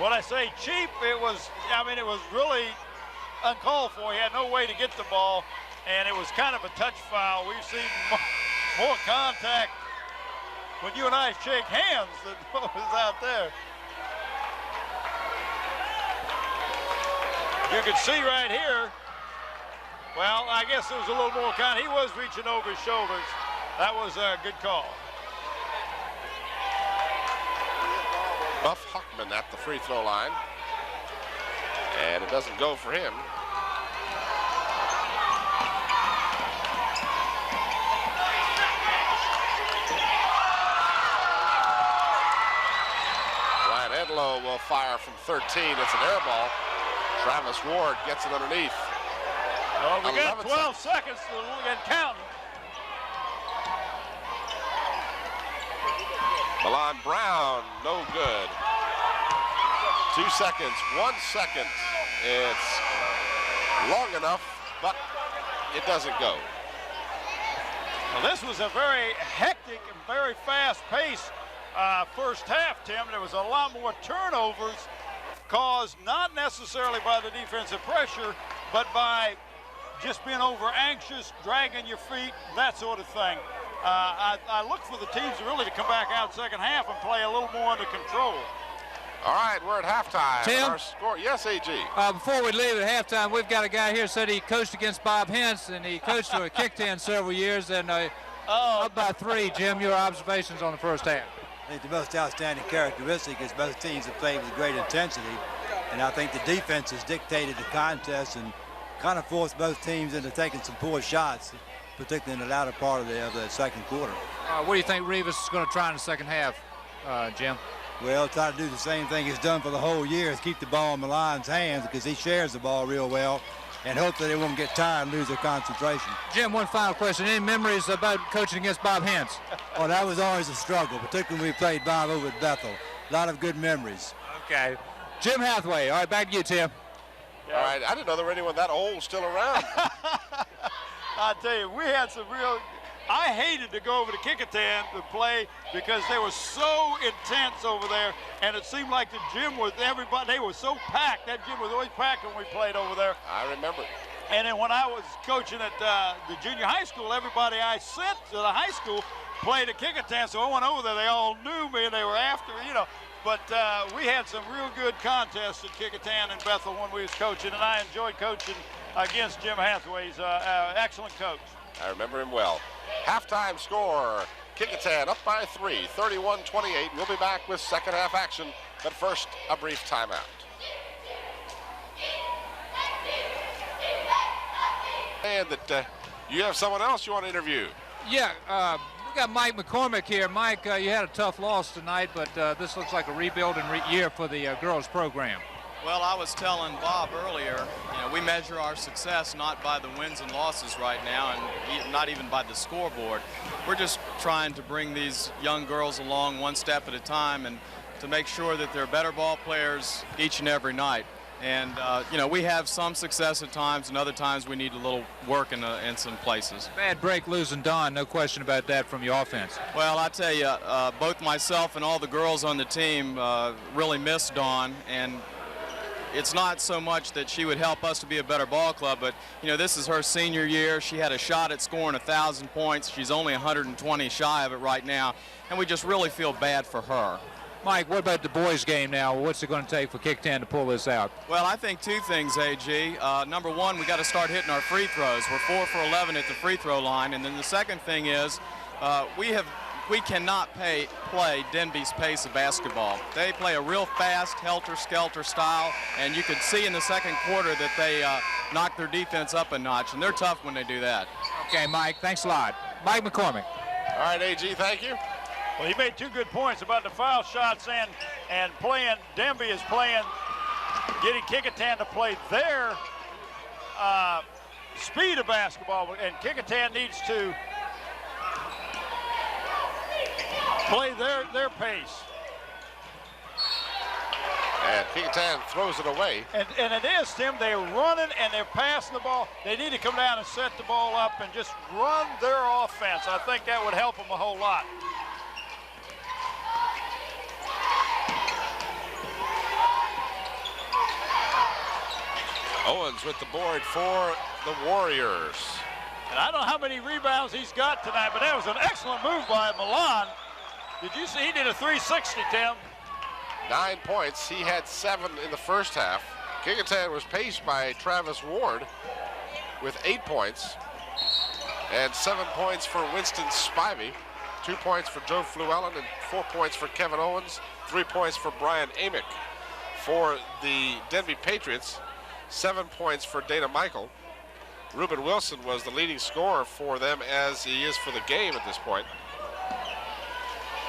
When I say cheap, it was really uncalled for. He had no way to get the ball, and it was kind of a touch foul. We've seen more contact when you and I shake hands than what was out there. You can see right here, well, I guess there was a little more he was reaching over his shoulders. That was a good call. Buff Hockman at the free throw line. And it doesn't go for him. Ryan Edlow will fire from 13. It's an air ball. Travis Ward gets it underneath. Well, we got 12 seconds and counting. Milan Brown, no good. 2 seconds, 1 second. It's long enough, but it doesn't go. Well, this was a very hectic and very fast-paced first half, Tim. There was a lot more turnovers caused not necessarily by the defensive pressure, but by just being over anxious, dragging your feet, that sort of thing. I look for the teams really to come back out second half and play a little more under control. All right, we're at halftime. Tim? Our score, yes, AG. Before we leave at halftime, we've got a guy here said he coached against Bob Hintz, and he coached for Kecoughtan several years, and up by 3. Jim, your observations on the first half? I think the most outstanding characteristic is both teams have played with great intensity, and I think the defense has dictated the contest and kind of forced both teams into taking some poor shots, particularly in the latter part of the second quarter. What do you think Rivas is going to try in the second half, Jim? Well, try to do the same thing he's done for the whole year, is keep the ball in Milan's hands because he shares the ball real well, and hope that they won't get tired and lose their concentration. Jim, one final question. Any memories about coaching against Bob Hintz? Oh, that was always a struggle, particularly when we played Bob over at Bethel. A lot of good memories. Okay. Jim Hathaway. All right, back to you, Tim. Yeah. All right, I didn't know there were anyone that old still around. I tell you, we had some real. I hated to go over to Kecoughtan to play because they were so intense over there, and it seemed like the gym was everybody. They were so packed. That gym was always packed when we played over there. I remember. And then when I was coaching at the junior high school, everybody I sent to the high school played at Kecoughtan, so I went over there. They all knew me, and they were after me, you know. But we had some real good contests at Kecoughtan and Bethel when we was coaching, and I enjoyed coaching against Jim Hathaway. He's an excellent coach. I remember him well. Halftime score, Kecoughtan up by 3, 31-28. We'll be back with second half action, but first, a brief timeout. And that you have someone else you want to interview. Yeah, we got Mike McCormick here. Mike, you had a tough loss tonight, but this looks like a rebuilding year for the girls program. Well, I was telling Bob earlier, you know, we measure our success not by the wins and losses right now, and not even by the scoreboard. We're just trying to bring these young girls along one step at a time and to make sure that they're better ball players each and every night. And, you know, we have some success at times, and other times we need a little work in some places. Bad break losing Dawn, no question about that from your offense. Well, I tell you, both myself and all the girls on the team really miss Dawn, and it's not so much that she would help us to be a better ball club, but, you know, this is her senior year. She had a shot at scoring 1,000 points. She's only 120 shy of it right now, and we just really feel bad for her. Mike, what about the boys' game now? What's it going to take for Kecoughtan to pull this out? Well, I think two things, AG. Number one, we got to start hitting our free throws. We're 4 for 11 at the free throw line, and then the second thing is we have we cannot play Denbigh's pace of basketball. They play a real fast, helter-skelter style, and you could see in the second quarter that they knocked their defense up a notch, and they're tough when they do that. Okay, Mike, thanks a lot. Mike McCormick. All right, AG, thank you. Well, he made 2 good points about the foul shots and playing. Denbigh is playing, getting Kecoughtan to play their speed of basketball, and Kecoughtan needs to play their pace. And Kecoughtan throws it away. And it is, Tim, they're running and they're passing the ball. They need to come down and set the ball up and just run their offense. I think that would help them a whole lot. Owens with the board for the Warriors. And I don't know how many rebounds he's got tonight, but that was an excellent move by Milan. Did you see he did a 360, Tim? 9 points. He had 7 in the first half. Kecoughtan was paced by Travis Ward with 8 points. And 7 points for Winston Spivey. 2 points for Joe Fluellen and 4 points for Kevin Owens. 3 points for Brian Amick. For the Denbigh Patriots, 7 points for Dana Michael. Reuben Wilson was the leading scorer for them, as he is for the game at this point.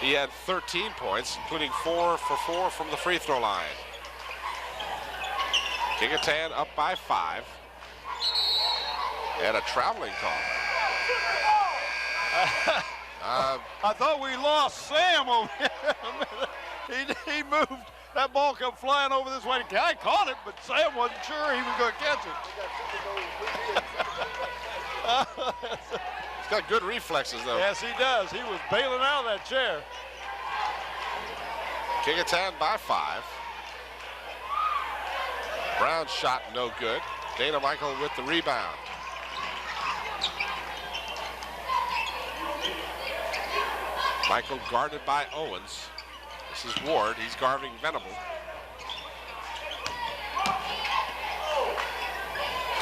He had 13 points, including 4 for 4 from the free throw line. Kecoughtan up by 5. And a traveling call. I thought we lost Sam over here. He moved. That ball come flying over this way. The guy caught it, but Sam wasn't sure he was going to catch it. He's got good reflexes, though. Yes, he does. He was bailing out of that chair. Kecoughtan by 5. Brown's shot no good. Dana Michael with the rebound. Michael guarded by Owens. This is Ward. He's guarding Venable.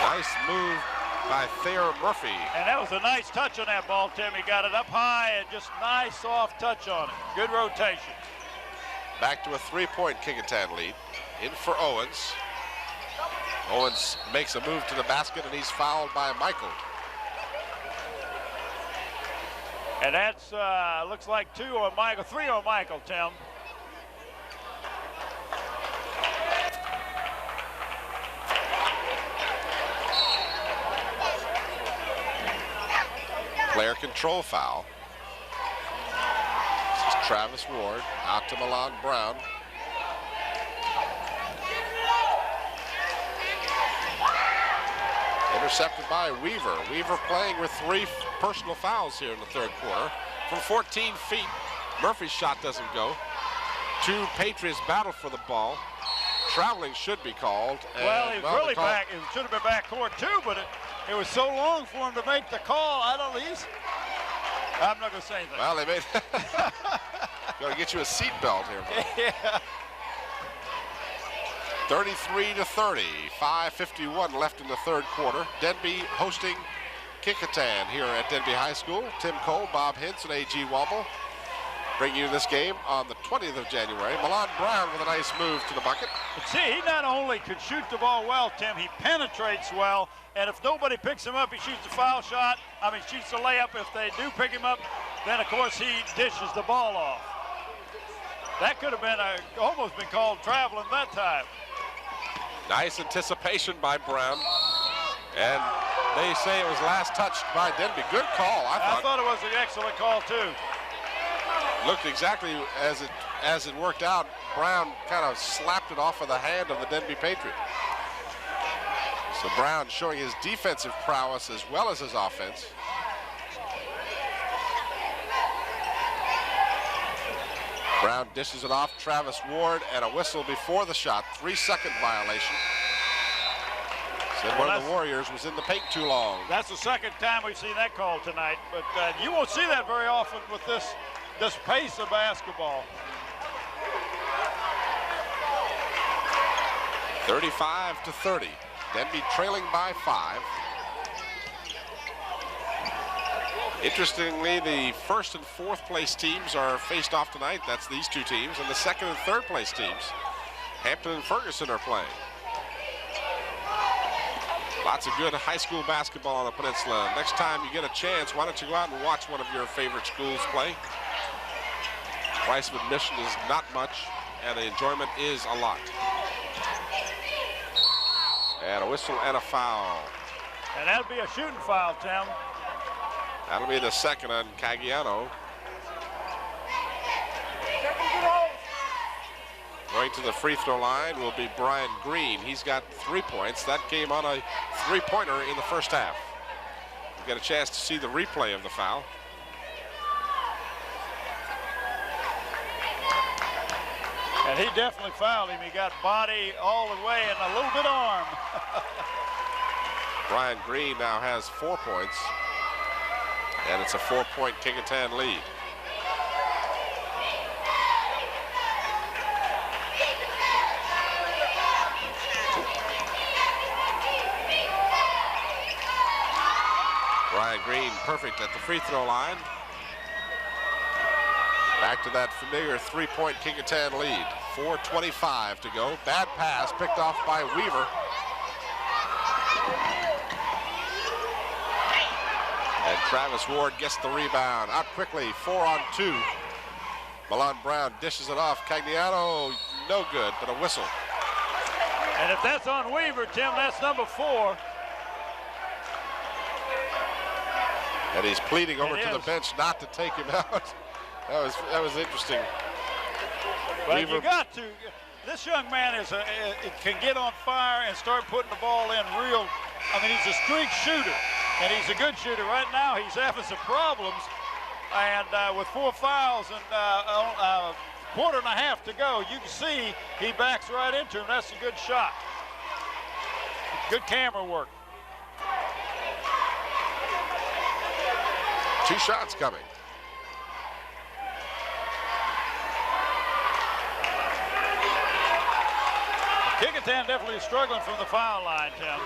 Nice move by Thayer Murphy. And that was a nice touch on that ball, Tim. He got it up high and just nice soft touch on it. Good rotation. Back to a 3-point Kecoughtan lead. In for Owens. Owens makes a move to the basket, and he's fouled by Michael. And that's, looks like 2 on Michael, 3 on Michael, Tim. Player control foul. This is Travis Ward out to Milan Brown. Intercepted by Weaver. Weaver playing with 3 personal fouls here in the third quarter. From 14 feet, Murphy's shot doesn't go. 2 Patriots battle for the ball. Traveling should be called. Well, he was really back. It should have been backcourt too, but it was so long for him to make the call. I don't know. I'm not going to say anything. Well, they made. Got to get you a seatbelt here. Yeah. 33-30. 5:51 left in the third quarter. Denbigh hosting Kecoughtan here at Denbigh High School. Tim Cole, Bob Hintz, and A.G. Womble bring you this game on the 20th of January. Milan Brown with a nice move to the bucket. But see, he not only could shoot the ball well, Tim, he penetrates well. And if nobody picks him up, he shoots the foul shot. Shoots the layup. If they do pick him up, then, of course, he dishes the ball off. That could have been almost been called traveling that time. Nice anticipation by Brown. And they say it was last touched by Denbigh. Good call, I thought it was an excellent call, too. Looked exactly as it worked out. Brown kind of slapped it off of the hand of the Denbigh Patriot. So Brown showing his defensive prowess as well as his offense. Brown dishes it off Travis Ward, and a whistle before the shot. 3-second violation. Said one of the Warriors was in the paint too long. That's the second time we've seen that call tonight, but you won't see that very often with this pace of basketball. 35-30. Denbigh trailing by 5. Interestingly, the first and fourth place teams are faced off tonight. That's these two teams. And the second and third place teams, Hampton and Ferguson, are playing. Lots of good high school basketball on the peninsula. Next time you get a chance, why don't you go out and watch one of your favorite schools play? Price of admission is not much, and the enjoyment is a lot. And a whistle and a foul. And that'll be a shooting foul, Tim. That'll be the second on Caggiano. Going to the free throw line will be Brian Green. He's got 3 points. That came on a three-pointer in the first half. We've got a chance to see the replay of the foul. And he definitely fouled him. He got body all the way and a little bit of arm. Brian Green now has 4 points. And it's a 4-point Kecoughtan lead. Brian Green perfect at the free throw line. Back to that familiar 3-point Kecoughtan lead. 4:25 to go. Bad pass picked off by Weaver. And Travis Ward gets the rebound. Out quickly, 4-on-2. Milan Brown dishes it off. Caggiano, no good, but a whistle. And if that's on Weaver, Tim, that's number 4. And he's pleading over to the bench not to take him out. That was interesting. But Weaver, you got to. This young man can get on fire and start putting the ball in real. I mean, he's a streak shooter, and he's a good shooter. Right now, he's having some problems, and with 4 fouls and a quarter and a half to go, you can see he backs right into him. That's a good shot. Good camera work. 2 shots coming. Kecoughtan definitely struggling from the foul line, Tim.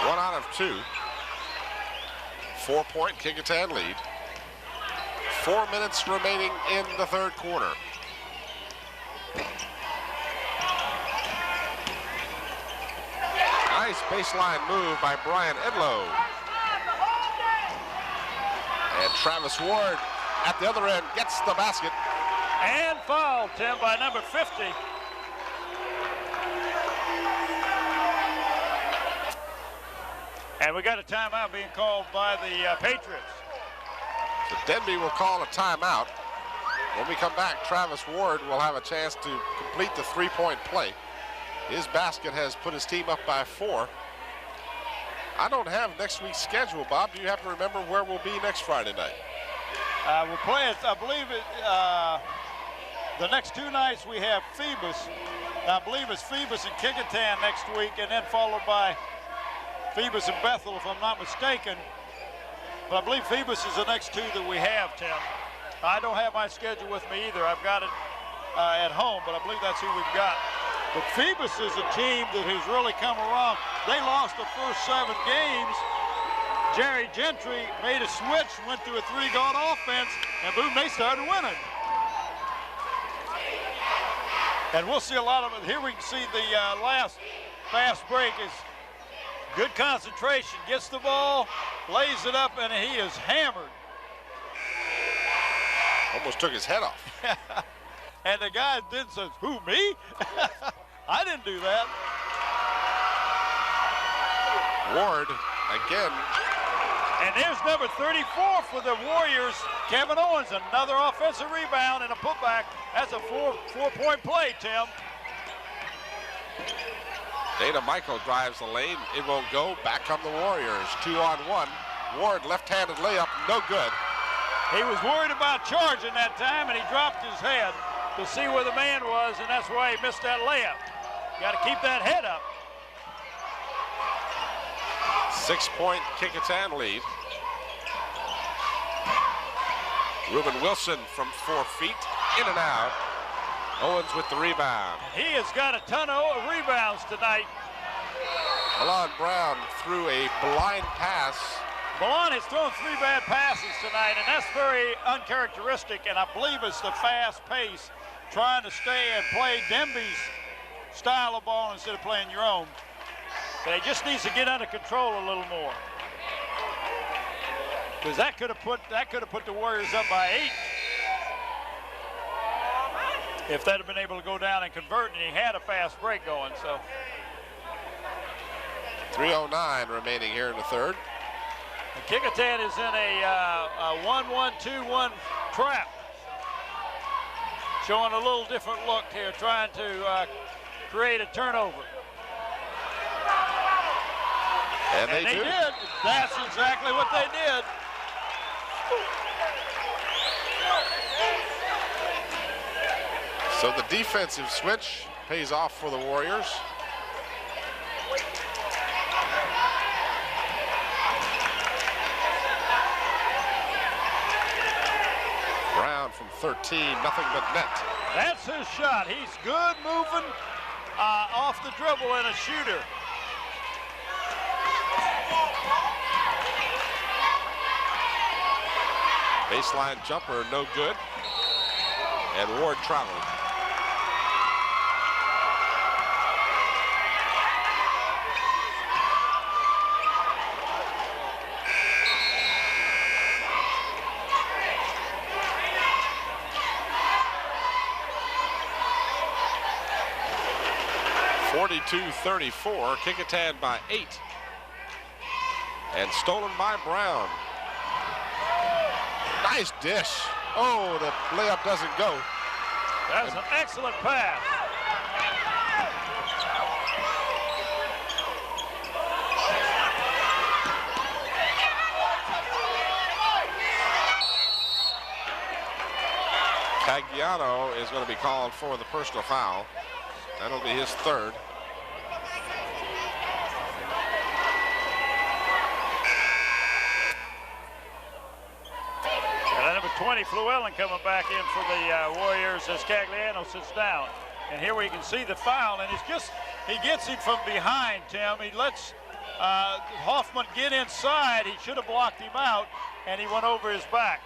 One out of 2. 4-point Kecoughtan lead. 4 minutes remaining in the third quarter. Nice baseline move by Brian Edlow. And Travis Ward at the other end gets the basket. And fouled, Tim, by number 50. And we got a timeout being called by the Patriots. So Denbigh will call a timeout. When we come back, Travis Ward will have a chance to complete the 3-point play. His basket has put his team up by 4. I don't have next week's schedule, Bob. Do you happen to remember where we'll be next Friday night? We'll play it, I believe the next 2 nights we have Phoebus. I believe it's Phoebus and Kecoughtan next week, and then followed by Phoebus and Bethel, if I'm not mistaken. But I believe Phoebus is the next 2 that we have, Tim. I don't have my schedule with me either. I've got it at home, but I believe that's who we've got. But Phoebus is a team that has really come around. They lost the first 7 games. Jerry Gentry made a switch, went to a 3-guard offense, and boom, they started winning. And we'll see a lot of it. Here we can see the last fast break is good concentration. Gets the ball, lays it up, and he is hammered. Almost took his head off. And the guy then says, who, me? I didn't do that. Ward again. And there's number 34 for the Warriors, Kevin Owens. Another offensive rebound and a putback. That's a 4-point play, Tim. Dana Michael drives the lane. It won't go. Back come the Warriors. 2-on-1. Ward left-handed layup, no good. He was worried about charging that time, and he dropped his head to see where the man was, and that's why he missed that layup. Got to keep that head up. 6-point Kecoughtan lead. Reuben Wilson from 4 feet, in and out. Owens with the rebound. He has got a ton of rebounds tonight. Milan Brown threw a blind pass. Milan has thrown 3 bad passes tonight, and that's very uncharacteristic, and I believe it's the fast pace, trying to stay and play Denbigh's style of ball instead of playing your own. But he just needs to get under control a little more. Because that could have put the Warriors up by 8. If they'd have been able to go down and convert, and he had a fast break going, so. 3:09 remaining here in the third. Kecoughtan is in a 1-1-2-1 trap. Showing a little different look here, trying to create a turnover. And they do. Did. That's exactly what they did. So the defensive switch pays off for the Warriors. Brown from 13, nothing but net. That's his shot. He's good moving off the dribble and a shooter. Baseline jumper, no good. And Ward traveled. (42-34), Kecoughtan by 8. And stolen by Brown. Nice dish. Oh, the layup doesn't go. That's an excellent pass. Cagliano is going to be called for the personal foul. That'll be his third. And number 20, Flewellen, coming back in for the Warriors as Cagliano sits down. And here we can see the foul, and it's just, he gets him from behind, Tim. He lets Hoffman get inside. He should have blocked him out, and he went over his back.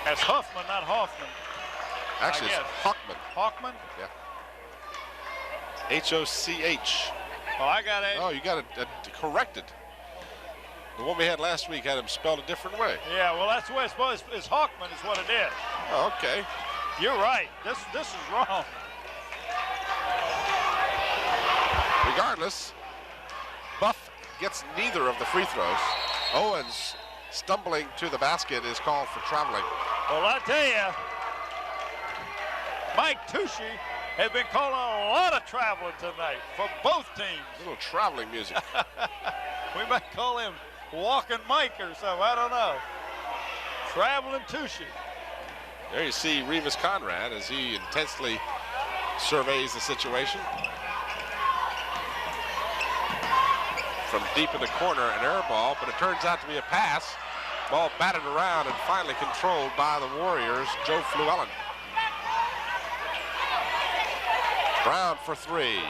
That's Huffman, not Hoffman. Actually, it's Hochman. Hochman? Yeah. H-O-C-H. Oh, I got it. Oh, you got it corrected. The one we had last week had him spelled a different way. Yeah, well, that's the way it's Hochman is what it is. Oh, okay. You're right. This is wrong. Regardless, Buff gets neither of the free throws. Owens stumbling to the basket is called for traveling. Well, I tell you, Mike Tucci has been calling a lot of traveling tonight for both teams. A little traveling music. We might call him Walking Mike or something, I don't know. Traveling Tucci. There you see Revis Conrad as he intensely surveys the situation. From deep in the corner, an air ball, but it turns out to be a pass. Ball batted around and finally controlled by the Warriors, Joe Flewellen. Brown for 3.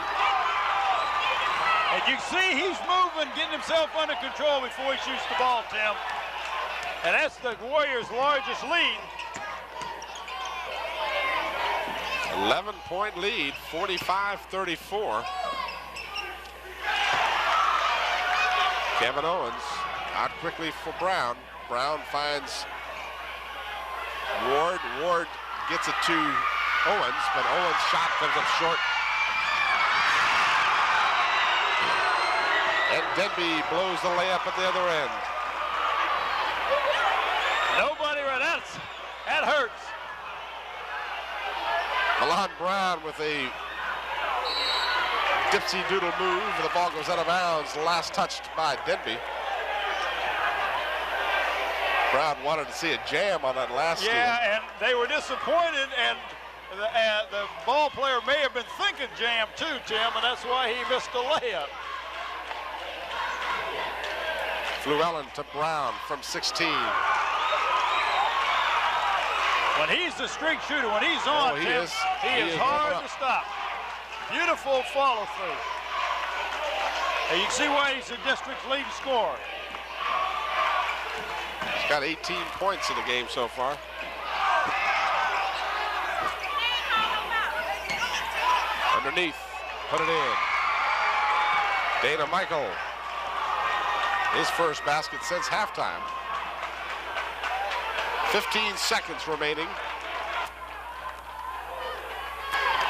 And you see he's moving, getting himself under control before he shoots the ball, Tim. And that's the Warriors' largest lead. 11-point lead, 45-34. Kevin Owens out quickly for Brown. Brown finds Ward. Ward gets it to Owens, but Owens' shot comes up short. And Denbigh blows the layup at the other end. Nobody right, that hurts. Milan Brown with a dipsy doodle move. The ball goes out of bounds. Last touched by Denbigh. Brown wanted to see a jam on that last steal. Yeah, and they were disappointed, and the ball player may have been thinking jam too, Tim, and that's why he missed the layup. Flewellen to Brown from 16. When he's the streak shooter, when he's on, he Tim, is hard to stop. Beautiful follow through. And you can see why he's the district's leading scorer. He's got 18 points in the game so far. Underneath, put it in. Dana Michael, his first basket since halftime. 15 seconds remaining.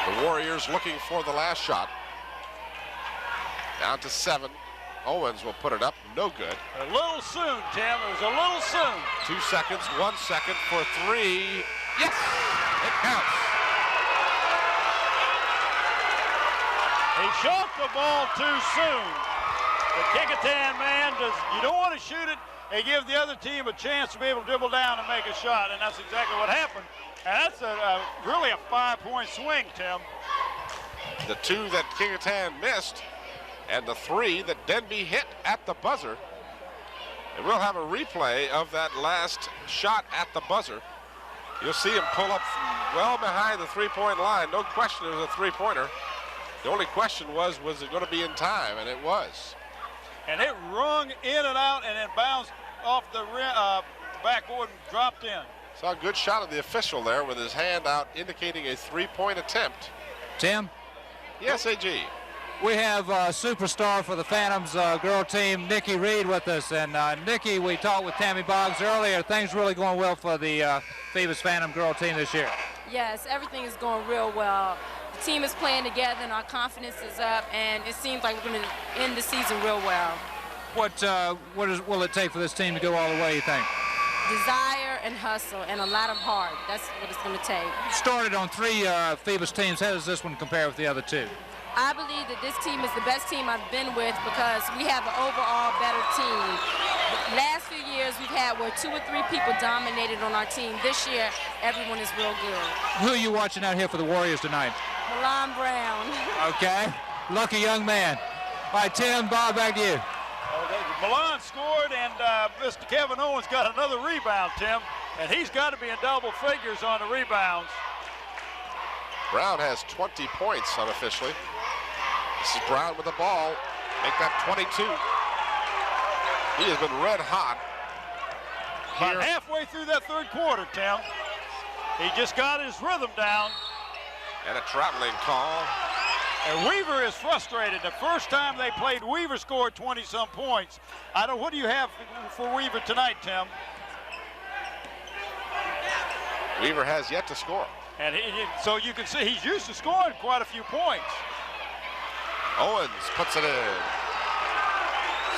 The Warriors looking for the last shot. Down to 7. Owens will put it up. No good. A little soon, Tim. It was a little soon. 2 seconds. 1 second for 3. Yes! It counts. He shot the ball too soon. The Kecoughtan man you don't want to shoot it and give the other team a chance to be able to dribble down and make a shot, and that's exactly what happened. And that's really a 5-point swing, Tim. The 2 that Kecoughtan missed and the 3 that Denbigh hit at the buzzer. And we'll have a replay of that last shot at the buzzer. You'll see him pull up well behind the three-point line. No question it was a three-pointer. The only question was it going to be in time? And it was. And it rung in and out and then bounced off the backboard and dropped in. Saw a good shot of the official there with his hand out indicating a three-point attempt. Tim? Yes, AG. We have a superstar for the Phantoms girl team, Nikki Reed, with us. And Nikki, we talked with Tammy Boggs earlier. Things really going well for the Phoebus Phantom girl team this year. Yes, everything is going real well. The team is playing together and our confidence is up, and it seems like we're going to end the season real well. What will it take for this team to go all the way, you think? Desire and hustle and a lot of heart. That's what it's going to take. Started on 3 Phoebus teams. How does this one compare with the other 2? I believe that this team is the best team I've been with because we have an overall better team. The last few years we've had where 2 or 3 people dominated on our team. This year, everyone is real good. Who are you watching out here for the Warriors tonight? Milan Brown. Okay. Lucky young man. All right, Tim, Bob, back to you. Milan scored, and Mr. Kevin Owens got another rebound, Tim, and he's got to be in double figures on the rebounds. Brown has 20 points unofficially. This is Brown with the ball. Make that 22. He has been red hot. About halfway through that third quarter, Tim. He just got his rhythm down. And a traveling call. And Weaver is frustrated. The first time they played, Weaver scored 20-some points. What do you have for Weaver tonight, Tim? Weaver has yet to score. And so you can see he's used to scoring quite a few points. Owens puts it in.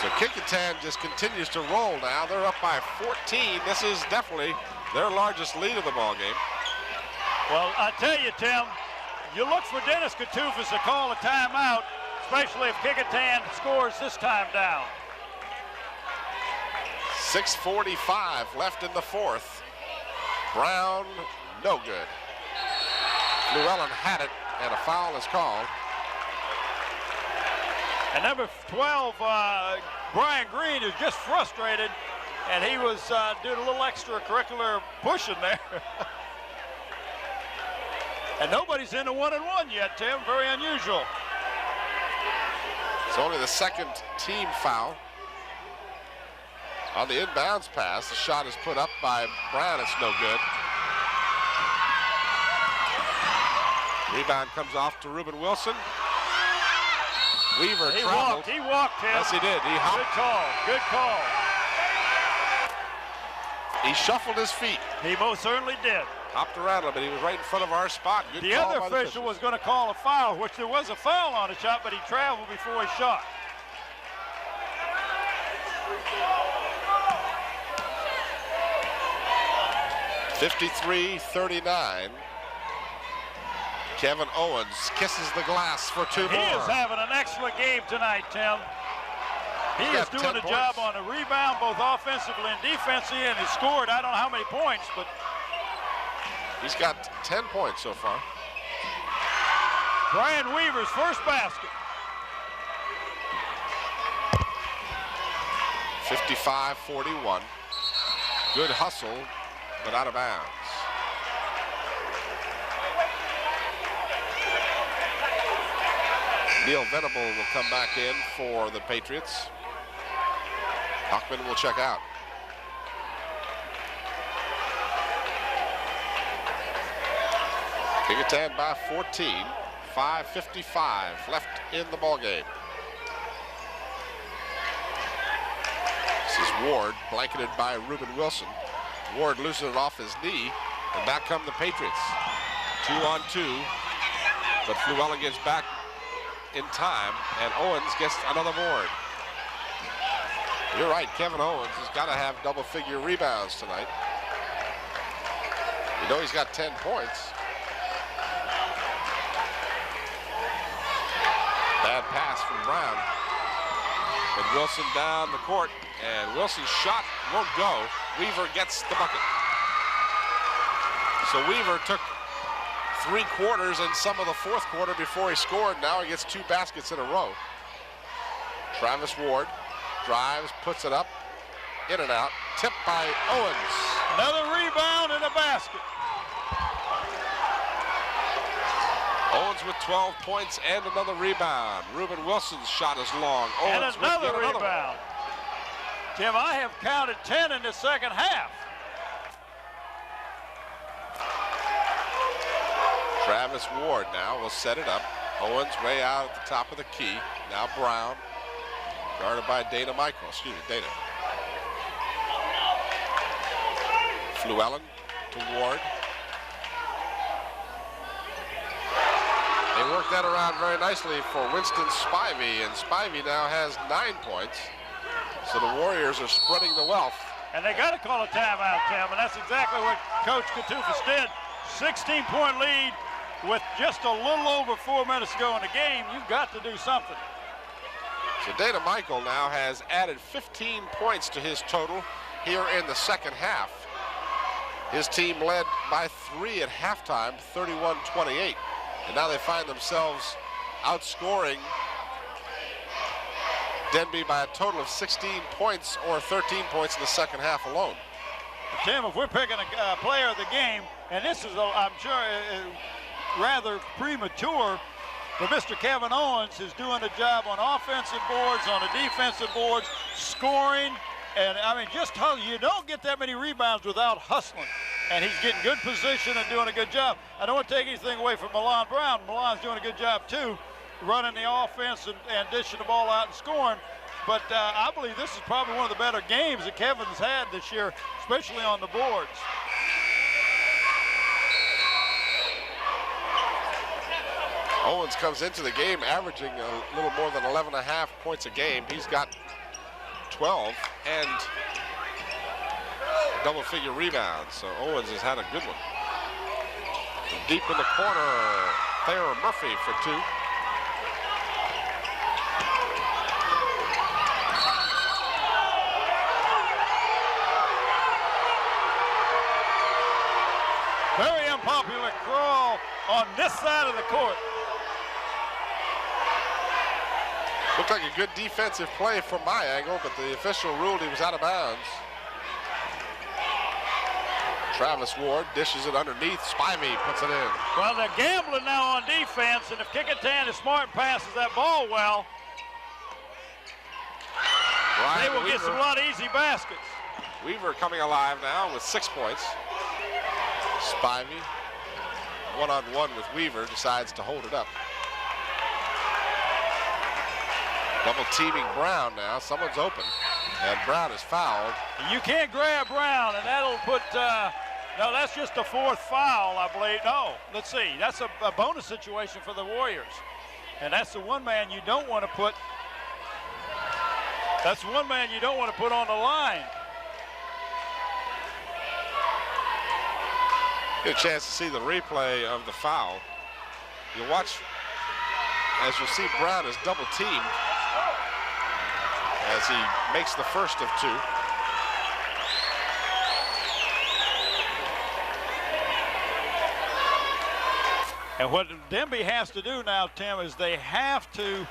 So Kecoughtan just continues to roll now. They're up by 14. This is definitely their largest lead of the ball game. Well, I tell you, Tim, you look for Dennis Katufis to call a timeout, especially if Kecoughtan scores this time down. 6:45 left in the fourth. Brown, no good. Llewellyn had it, and a foul is called. And number 12, Brian Green, is just frustrated, and he was doing a little extracurricular pushing there. And nobody's in the 1-and-1 yet, Tim. Very unusual. It's only the second team foul. On the inbounds pass, the shot is put up by Brown. It's no good. Rebound comes off to Reuben Wilson. Weaver traveled. He walked him. Yes, he did. He hopped. Good call. Good call. He shuffled his feet. He most certainly did. Hopped around a little bit. He was right in front of our spot. Good the call other by official was going to call a foul, which there was a foul on the shot, but he traveled before he shot. (53-39). Kevin Owens kisses the glass for 2 more. He is having an excellent game tonight, Tim. He is doing a job on the rebound, both offensively and defensively, and he scored, I don't know how many points, but he's got 10 points so far. Brian Weaver's first basket. 55-41. Good hustle, but out of bounds. Neil Venable will come back in for the Patriots. Hockman will check out. Kecoughtan by 14, 5:55 left in the ball game. This is Ward, blanketed by Reuben Wilson. Ward loses it off his knee, and back come the Patriots. 2-on-2, but Llewellyn gets back in time, and Owens gets another board. You're right, Kevin Owens has got to have double-figure rebounds tonight. You know he's got 10 points. Bad pass from Brown. And Wilson down the court, and Wilson's shot won't go. Weaver gets the bucket. So Weaver took 3 quarters and some of the fourth quarter before he scored. Now he gets 2 baskets in a row. Travis Ward drives, puts it up, in and out, tipped by Owens. Another rebound and a basket. Owens with 12 points and another rebound. Reuben Wilson's shot is long. Owens and another rebound. Tim, I have counted 10 in the second half. Travis Ward now will set it up. Owens way out at the top of the key. Now Brown, guarded by Dana Michael. Excuse me, Dana. Llewellyn to Ward. They worked that around very nicely for Winston Spivey, and Spivey now has 9 points. So the Warriors are spreading the wealth. And they got to call a timeout, Tim, and that's exactly what Coach Kecoughtan did. 16-point lead with just a little over 4 minutes to go in the game. You've got to do something. So Dana Michael now has added 15 points to his total here in the second half. His team led by 3 at halftime, 31-28. And now they find themselves outscoring Denbigh by a total of 16 points or 13 points in the second half alone. Tim, if we're picking a player of the game, and this is, I'm sure, rather premature, but Mr. Kevin Owens is doing a job on offensive boards, on the defensive boards, scoring, and I mean, just you don't get that many rebounds without hustling. And he's getting good position and doing a good job. I don't want to take anything away from Milan Brown. Milan's doing a good job too, running the offense and dishing the ball out and scoring. But I believe this is probably one of the better games that Kevin's had this year, especially on the boards. Owens comes into the game averaging a little more than 11.5 points a game. He's got 12 and double-figure rebounds, so Owens has had a good one. Deep in the corner, Thayer Murphy for 2. Very unpopular crawl on this side of the court. Looked like a good defensive play from my angle, but the official ruled he was out of bounds. Travis Ward dishes it underneath. Spivey puts it in. Well, they're gambling now on defense, and if Kecoughtan is smart and passes that ball well, they will get some a lot of easy baskets. Weaver coming alive now with 6 points. Spivey, one-on-one with Weaver, decides to hold it up. Double teaming Brown now. Someone's open, and Brown is fouled. You can't grab Brown, and that'll put, no, that's just a 4th foul, I believe. No, let's see. That's a bonus situation for the Warriors. And that's the one man you don't want to put. That's one man you don't want to put on the line. Get a chance to see the replay of the foul. You watch as you see Brown is double teamed as he makes the first of 2. And what Denbigh has to do now, Tim, is they have to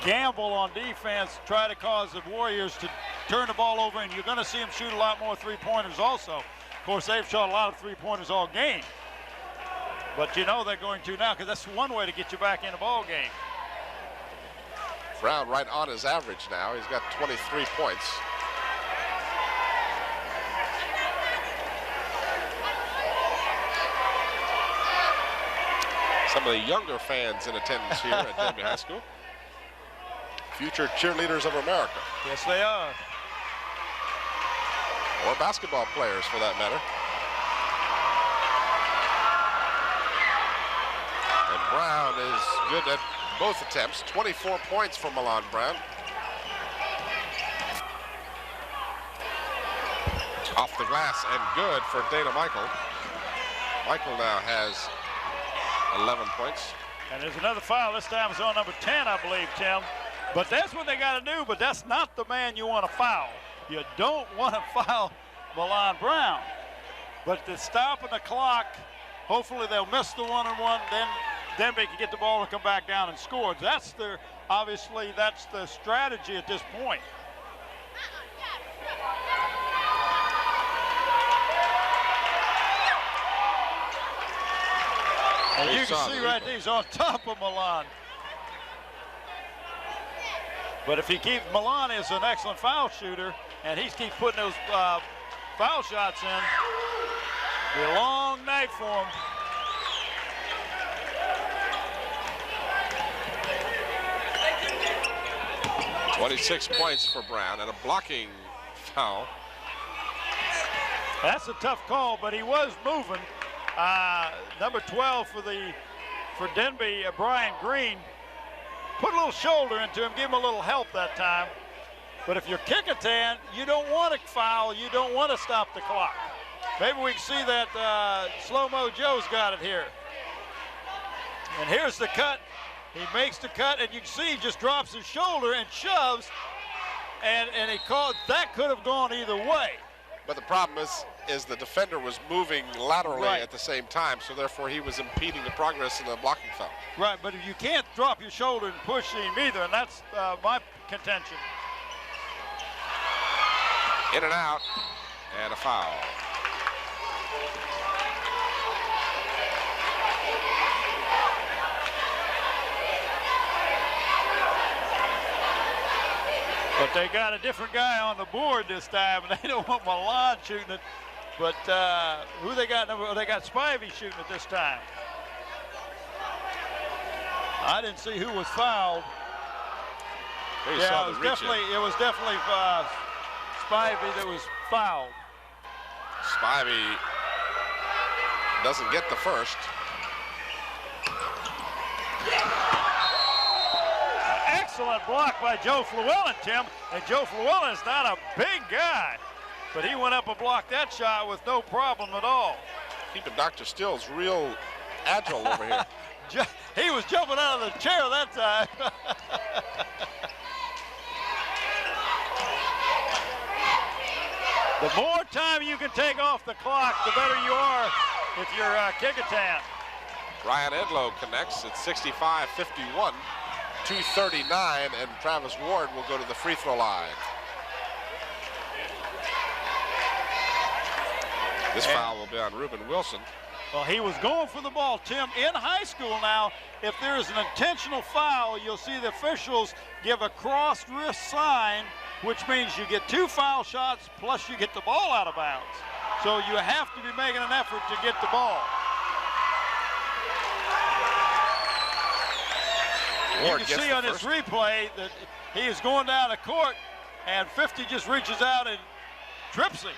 gamble on defense, try to cause the Warriors to turn the ball over, and you're going to see them shoot a lot more 3-pointers also. Of course, they've shot a lot of 3-pointers all game. But you know they're going to now, because that's one way to get you back in the ball game. Brown right on his average now. He's got 23 points. Some of the younger fans in attendance here at Denbigh High School. Future cheerleaders of America. Yes, they are. Or basketball players, for that matter. And Brown is good at both attempts. 24 points for Milan Brown. Off the glass and good for Dana Michael. Michael now has 11 points. And there's another foul. This time it's on number 10, I believe, Tim. But that's what they got to do, but that's not the man you want to foul. You don't want to foul Milan Brown. But they're stopping the clock. Hopefully they'll miss the one-on-one, then Denbigh can get the ball and come back down and score. Obviously that's the strategy at this point. And you can see right there, he's on top of Milan. But if he keeps, Milan is an excellent foul shooter, and he keeps putting those foul shots in. It'll be a long night for him. .26 points for Brown and a blocking foul. That's a tough call, but he was moving. Number 12 for Denbigh, Brian Green, put a little shoulder into him, give him a little help that time. But if you're Kecoughtan, you don't want to foul, you don't want to stop the clock. Maybe we can see that slow-mo Joe's got it here. And here's the cut. He makes the cut, and you can see he just drops his shoulder and shoves, and he called. That could have gone either way. But the problem is the defender was moving laterally Right. at the same time, so therefore he was impeding the progress in the blocking foul. Right, but you can't drop your shoulder and push him either, and that's my contention. In and out, and a foul. But they got a different guy on the board this time, and they don't want Milan shooting it. But who they got? They got Spivey shooting it this time. I didn't see who was fouled. Yeah, it was definitely Spivey that was fouled. Spivey doesn't get the first. Excellent block by Joe Flewellen, Tim. And Joe Flewellen is not a big guy, but he went up and blocked that shot with no problem at all. Keeping Dr. Stills real agile over here. He was jumping out of the chair that time. The more time you can take off the clock, the better you are if you're Kecoughtan. Ryan Edlow connects at 65-51. 2:39, and Travis Ward will go to the free throw line. This foul will be on Reuben Wilson. Well, he was going for the ball, Tim. In high school now, if there is an intentional foul, you'll see the officials give a crossed wrist sign, which means you get 2 foul shots plus you get the ball out of bounds. So you have to be making an effort to get the ball. Ward you can see on this replay that he is going down the court, and 50 just reaches out and trips him.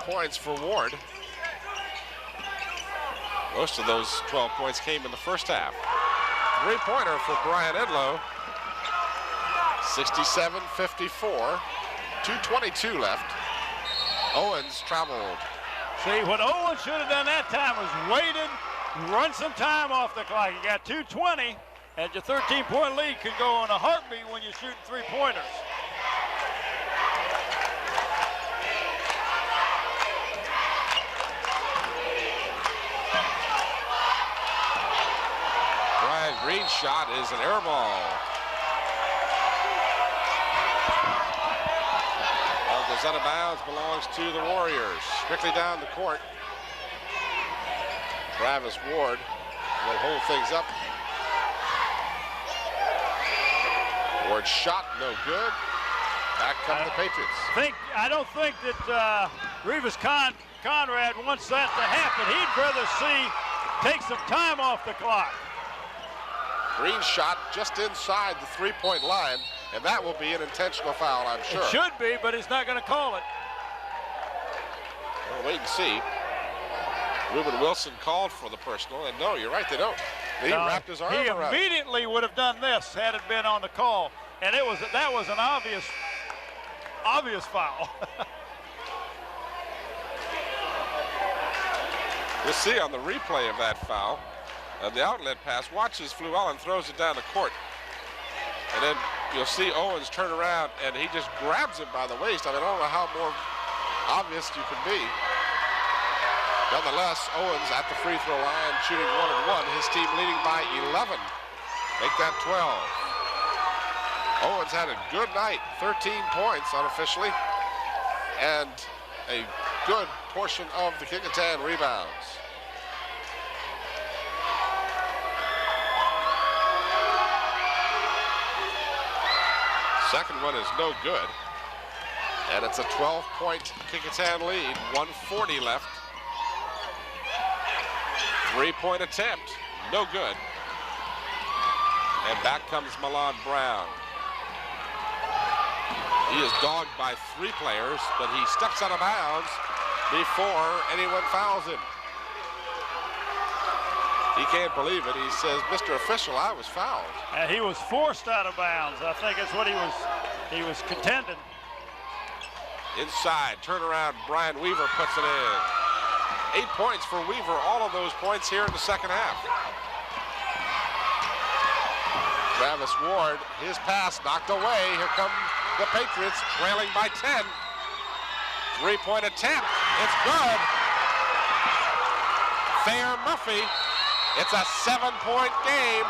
Points for Ward. Most of those 12 points came in the first half. 3-pointer for Brian Edlow. 67-54. 2:22 left. Owens traveled. See, what Owens should have done that time was waited, run some time off the clock. You got 2:20, and your 13-point lead can go in a heartbeat when you're shooting 3-pointers. Green's shot is an air ball. Ball goes Goes out of bounds, belongs to the Warriors. Strictly down the court. Travis Ward will hold things up. Ward's shot, no good. Back come the Patriots. I don't think that Revis Conrad wants that to happen. He'd rather take some time off the clock. Green shot just inside the three-point line, and that will be an intentional foul, I'm sure. It should be, but he's not going to call it. We'll wait and see. Ruben Wilson called for the personal, and no, you're right, they don't. He wrapped his arm around. He immediately would have done this had it been on the call, and that was an obvious foul. We'll see on the replay of that foul. The outlet pass, watches Fluellen, throws it down the court. And then you'll see Owens turn around, and he just grabs him by the waist. I mean, I don't know how more obvious you could be. Nonetheless, Owens at the free throw line, shooting 1-1. His team leading by 11. Make that 12. Owens had a good night, 13 points unofficially, and a good portion of the Kecoughtan rebounds. Second one is no good. And it's a 12-point Kecoughtan lead, 1:40 left. Three-point attempt, no good. And back comes Milan Brown. He is dogged by three players, but he steps out of bounds before anyone fouls him. He can't believe it. He says, "Mr. Official, I was fouled." And he was forced out of bounds. I think that's what he was contending. Inside, turnaround, Brian Weaver puts it in. 8 points for Weaver, all of those points here in the second half. Travis Ward, his pass knocked away. Here come the Patriots, trailing by 10. Three-point attempt, it's good. Thayer Murphy, it's a 7-point game.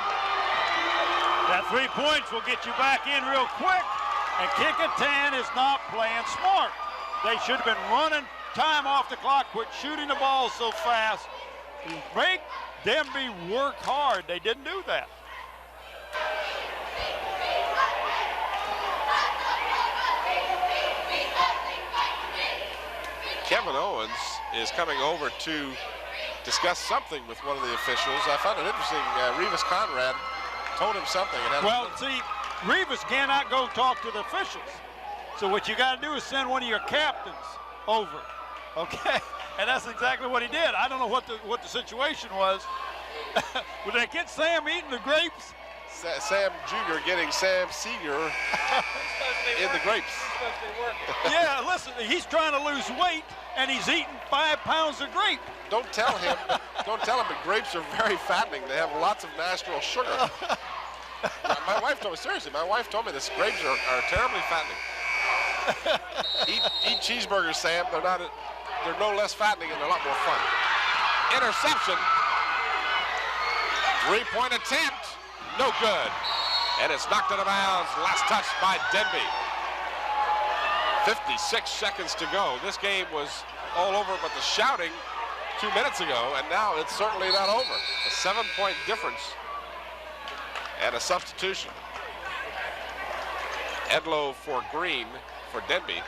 That 3 points will get you back in real quick, and Kecoughtan is not playing smart. They should have been running time off the clock, quit shooting the ball so fast. Make Denbigh work hard. They didn't do that. Kevin Owens is coming over to discuss something with one of the officials. I found it interesting. Revis Conrad told him something. Well, see, Revis cannot go talk to the officials. So what you got to do is send one of your captains over. Okay, and that's exactly what he did. I don't know what the situation was. Would they get Sam eating the grapes? Sam Jr. getting Sam Sr. in the grapes. Yeah, listen, he's trying to lose weight, and he's eating 5 pounds of grape. Don't tell him that grapes are very fattening. They have lots of natural sugar. My wife told me, seriously, this grapes are terribly fattening. Eat cheeseburgers, Sam. They're no less fattening and they're a lot more fun. Interception. 3-point attempt. No good. And it's knocked out of bounds. Last touch by Denbigh. 56 seconds to go. This game was all over but the shouting 2 minutes ago, and now it's certainly not over. A 7-point difference and a substitution. Edlow for Green for Denbigh.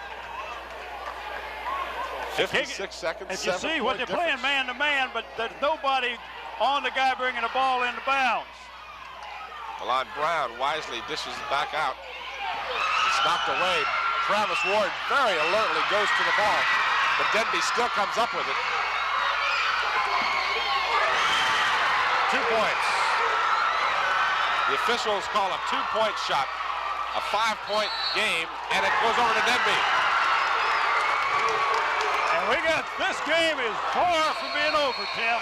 56 seconds. If you see what they're playing man-to-man, but there's nobody on the guy bringing the ball into bounds. Milan Brown wisely dishes it back out. It's knocked away. Travis Ward very alertly goes to the ball, but Denbigh still comes up with it. 2 points. The officials call a 2-point shot, a 5-point game, and it goes over to Denbigh. And this game is far from being over, Tim.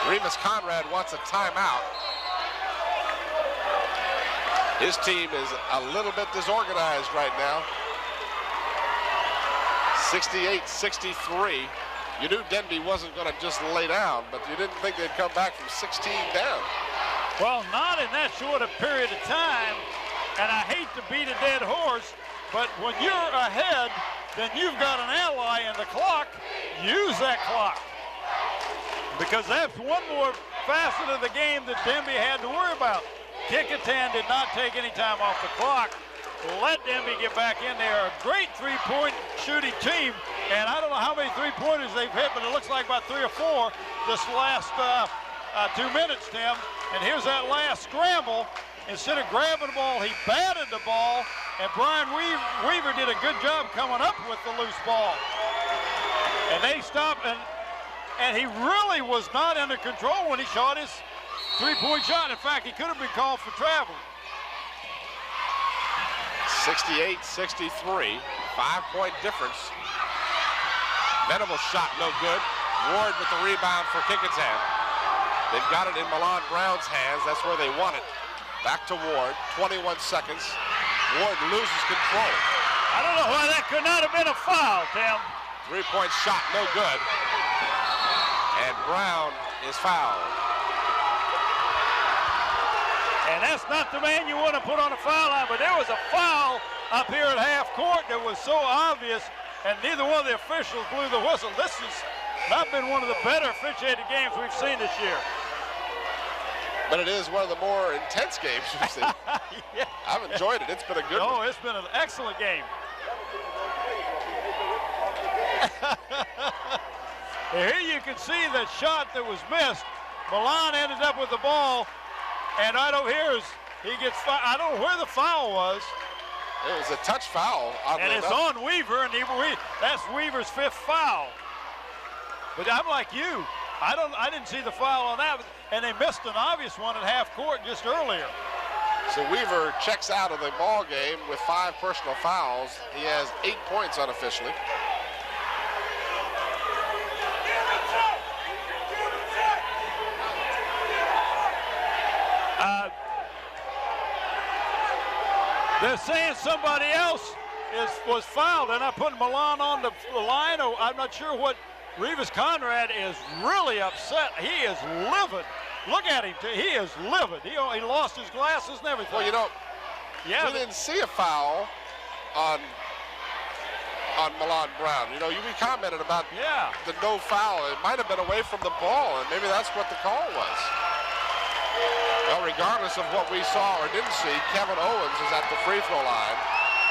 Revis Conrad wants a timeout. His team is a little bit disorganized right now. 68-63. You knew Denbigh wasn't going to just lay down, but you didn't think they'd come back from 16 down. Well, not in that short a period of time. and I hate to beat a dead horse, but when you're ahead, then you've got an ally in the clock. Use that clock. Because that's one more facet of the game that Denbigh had to worry about. Kecoughtan did not take any time off the clock. Let Denbigh get back in there. A great three-point shooting team, and I don't know how many three-pointers they've hit, but it looks like about 3 or 4 this last 2 minutes, Tim. And here's that last scramble. Instead of grabbing the ball, he batted the ball, and Brian Weaver did a good job coming up with the loose ball. And they stopped, and he really was not under control when he shot his three-point shot. In fact, he could have been called for traveling. 68-63, 5-point difference. Venable shot, no good. Ward with the rebound for Kecoughtan. They've got it in Milan Brown's hands. That's where they want it. Back to Ward, 21 seconds. Ward loses control. I don't know why that could not have been a foul, Tim. Three-point shot, no good. And Brown is fouled. And that's not the man you want to put on a foul line, but there was a foul up here at half court that was so obvious, and neither one of the officials blew the whistle. This has not been one of the better officiated games we've seen this year. But it is one of the more intense games we've seen. Yeah. I've enjoyed it. It's been a good one. Oh, it's been an excellent game. Here you can see the shot that was missed. Milan ended up with the ball, and right over here he gets I don't know where the foul was. It was a touch foul. And it's on Weaver, and that's Weaver's 5th foul. But I'm like you. I didn't see the foul on that, and they missed an obvious one at half court just earlier. So Weaver checks out of the ball game with 5 personal fouls. He has 8 points unofficially. They're saying somebody else was fouled. They're not putting Milan on the line. I'm not sure what. Revis Conrad is really upset. He is livid. Look at him. He is livid. He lost his glasses and everything. Well, you know, yeah, we didn't see a foul on Milan Brown. You know, we commented about the no foul. It might have been away from the ball, and maybe that's what the call was. Well, regardless of what we saw or didn't see, Kevin Owens is at the free throw line.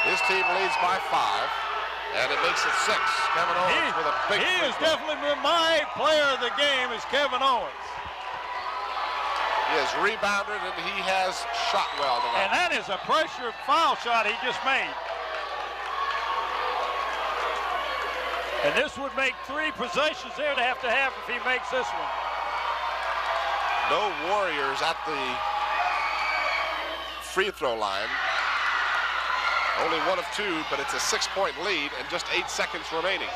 His team leads by 5. And it makes it 6. Kevin Owens with a big He has definitely been my player of the game is Kevin Owens. He has rebounded and he has shot well tonight. And that is a pressure foul shot he just made. And this would make 3 possessions there to have if he makes this one. No Warriors at the free throw line. Only 1 of 2, but it's a 6-point lead and just 8 seconds remaining.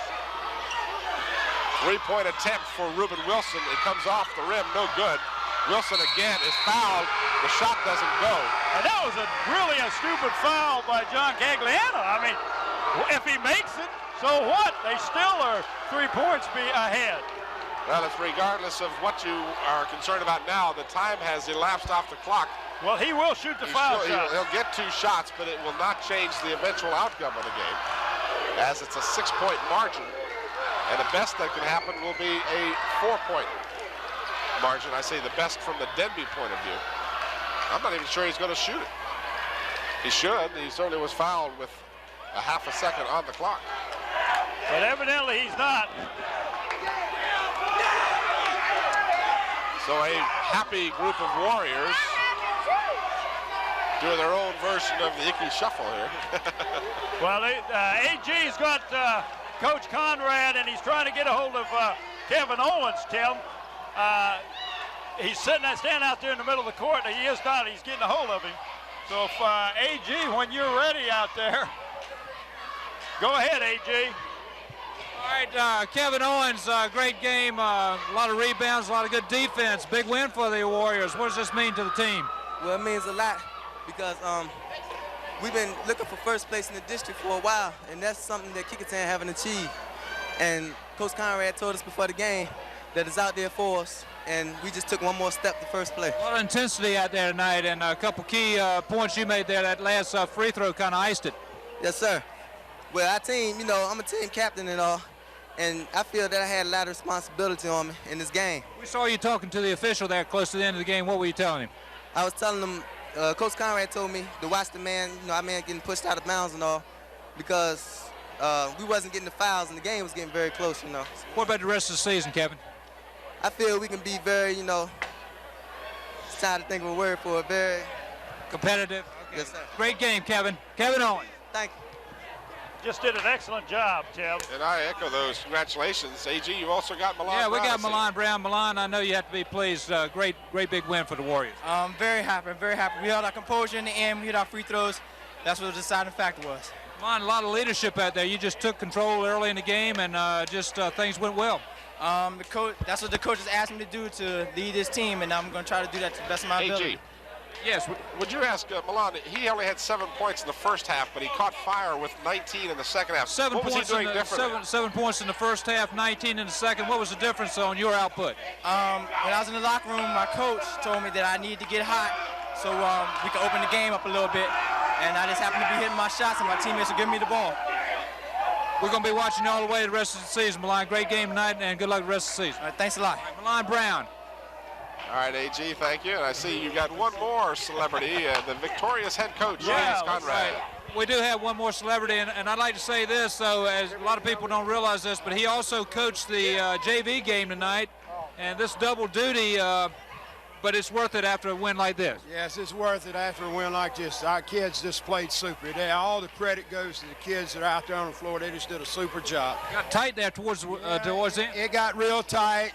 3-point attempt for Ruben Wilson. It comes off the rim, no good. Wilson again is fouled. The shot doesn't go. And that was really a stupid foul by John Gagliano. I mean, if he makes it, so what? They still are 3 points ahead. Well, it's regardless of what you are concerned about now. The time has elapsed off the clock. Well, he will shoot the foul shot. He'll get 2 shots, but it will not change the eventual outcome of the game, as it's a 6-point margin. And the best that can happen will be a 4-point margin. I say the best from the Denbigh point of view. I'm not even sure he's going to shoot it. He should. He certainly was fouled with a half a second on the clock. But evidently he's not. So a happy group of Warriors doing their own version of the Icky Shuffle here. Well, AG's got Coach Conrad, and he's trying to get a hold of Kevin Owens, Tim. He's standing out there in the middle of the court. He is not. He's getting a hold of him. So if AG, when you're ready out there, go ahead, AG. All right, Kevin Owens, great game. A lot of rebounds, a lot of good defense. Big win for the Warriors. What does this mean to the team? Well, it means a lot because we've been looking for first place in the district for a while, and that's something that Kecoughtan haven't achieved. And Coach Conrad told us before the game, that is out there for us, and we just took one more step the first play. A lot of intensity out there tonight, and a couple key points you made there. That last free throw kind of iced it. Yes, sir. Well, our team, you know, I'm a team captain and all, and I feel that I had a lot of responsibility on me in this game. We saw you talking to the official there close to the end of the game. What were you telling him? I was telling him, Coach Conrad told me to watch the man, you know, our man getting pushed out of bounds and all, because we wasn't getting the fouls and the game was getting very close, you know. What about the rest of the season, Kevin? I feel we can be very, you know, trying to think of a word for it, very competitive. Okay. Yes, sir. Great game, Kevin. Kevin Owens. Thank you. Just did an excellent job, Tim. And I echo those congratulations. AG, you've also got Milan Yeah, we Brown. got Milan Brown. Milan, I know you have to be pleased. Great big win for the Warriors. I'm very happy, very happy. We held our composure in the end. We hit our free throws. That's what the deciding factor was. Milan, a lot of leadership out there. You just took control early in the game, and things went well. The coach, that's what the coaches asked me to do, to lead this team, and I'm going to try to do that to the best of my ability. Yes. Would you ask Milan? He only had 7 points in the first half, but he caught fire with 19 in the second half. What was he doing differently? 7 points in the first half, 19 in the second. What was the difference on your output? When I was in the locker room, my coach told me that I need to get hot so we could open the game up a little bit, and I just happened to be hitting my shots, and my teammates were giving me the ball. We're going to be watching you all the way the rest of the season, Milan. Great game tonight, and good luck the rest of the season. All right, thanks a lot. Milan Brown. All right, AG, thank you. And I see you got one more celebrity, the victorious head coach, James Conrad. Right. We do have one more celebrity, and I'd like to say this, though, as a lot of people don't realize this, but he also coached the JV game tonight, and this double duty, but it's worth it after a win like this. Yes, it's worth it after a win like this. Our kids just played super. All the credit goes to the kids that are out there on the floor. They just did a super job. Got tight there towards the end. It got real tight.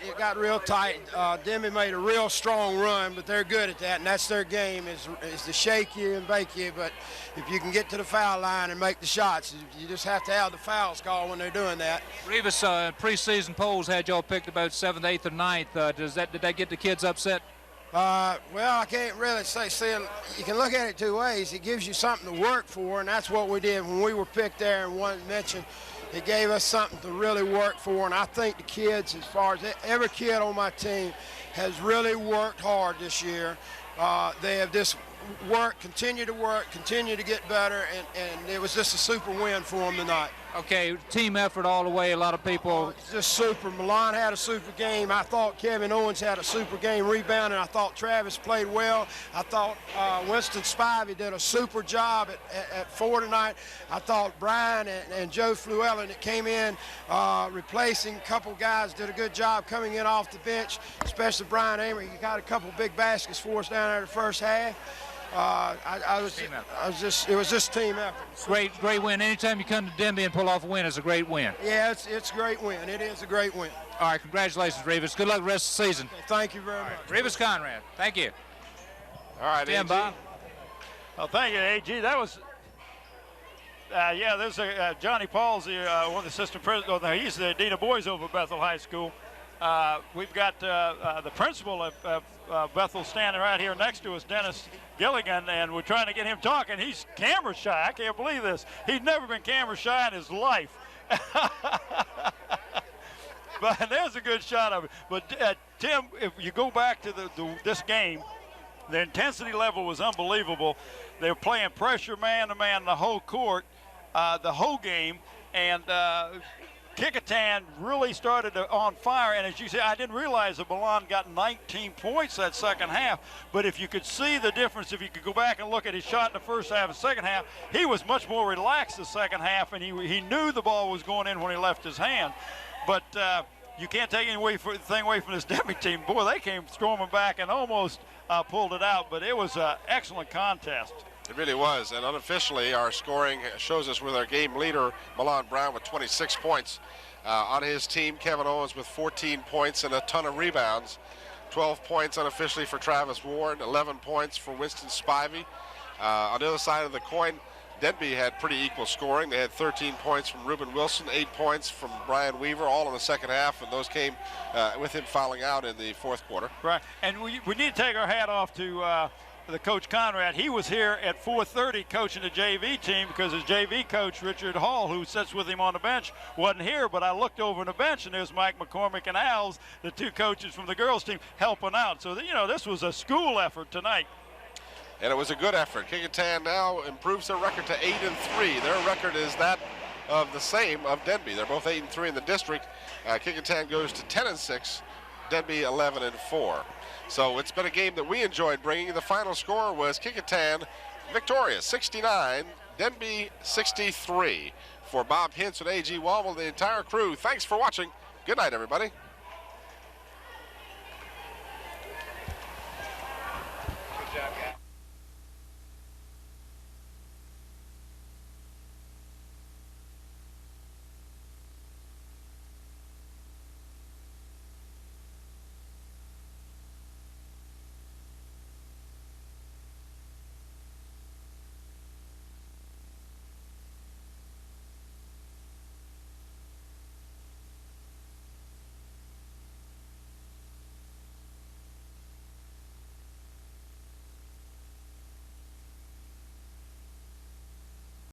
Denbigh made a real strong run, but they're good at that, and that's their game, is to shake you and bake you. But if you can get to the foul line and make the shots, you just have to have the fouls called when they're doing that. Rivas, preseason polls had y'all picked about 7th, 8th, or 9th. Did that get the kids upset? Well, I can't really say. You can look at it two ways. It gives you something to work for, and that's what we did when we were picked there and one mentioned. It gave us something to really work for, and I think the kids, as far as every kid on my team, has really worked hard this year. They have just continue to get better, and it was just a super win for them tonight. Okay, team effort all the way. A lot of people. Just super. Milan had a super game. I thought Kevin Owens had a super game rebounding. I thought Travis played well. I thought Winston Spivey did a super job at 4 tonight. I thought Brian and Joe Fluellen that came in replacing a couple guys did a good job coming in off the bench, especially Brian Amory. He got a couple big baskets for us down there the first half. It was just team effort. Great win. Anytime you come to Denbigh and pull off a win, it's a great win. Yeah, it's a great win. It is a great win. All right, congratulations, Rivas. Good luck the rest of the season. Thank you very much. Rivas Conrad, thank you. All right, Tim, Bob. Well, thank you, AG. That was, there's Johnny Paul's one of the assistant presidents. He's the dean of boys over at Bethel High School. We've got the principal of Bethel standing right here next to us, Dennis Gilligan, and we're trying to get him talking. He's camera shy. I can't believe this. He's never been camera shy in his life. But there's a good shot of it. But Tim, if you go back to this game, the intensity level was unbelievable. They were playing pressure man-to-man the whole court, the whole game, and Kecoughtan really started on fire, and as you say, I didn't realize that Milan got 19 points that second half, but if you could see the difference, if you could go back and look at his shot in the first half and second half, he was much more relaxed the second half, and he knew the ball was going in when he left his hand. But you can't take anything away from this Denbigh team. Boy, they came storming back and almost pulled it out, but it was an excellent contest. It really was, and unofficially our scoring shows us with our game leader, Milan Brown, with 26 points. On his team, Kevin Owens with 14 points and a ton of rebounds. 12 points unofficially for Travis Warren, 11 points for Winston Spivey. On the other side of the coin, Denbigh had pretty equal scoring. They had 13 points from Reuben Wilson, 8 points from Brian Weaver, all in the second half, and those came with him fouling out in the fourth quarter. Right, and we need to take our hat off to the Coach Conrad. He was here at 4:30 coaching the JV team because his JV coach, Richard Hall, who sits with him on the bench, wasn't here. But I looked over on the bench, and there's Mike McCormick and Al's, the two coaches from the girls team, helping out. So, you know, this was a school effort tonight. And it was a good effort. Kecoughtan now improves their record to 8-3. Their record is that of the same of Denbigh. They're both 8-3 in the district. Kecoughtan goes to 10-6. Denbigh 11-4. So it's been a game that we enjoyed bringing. The final score was Kecoughtan victorious, 69, Denbigh 63. For Bob Hintz and A.G. Wobble, the entire crew, thanks for watching. Good night, everybody.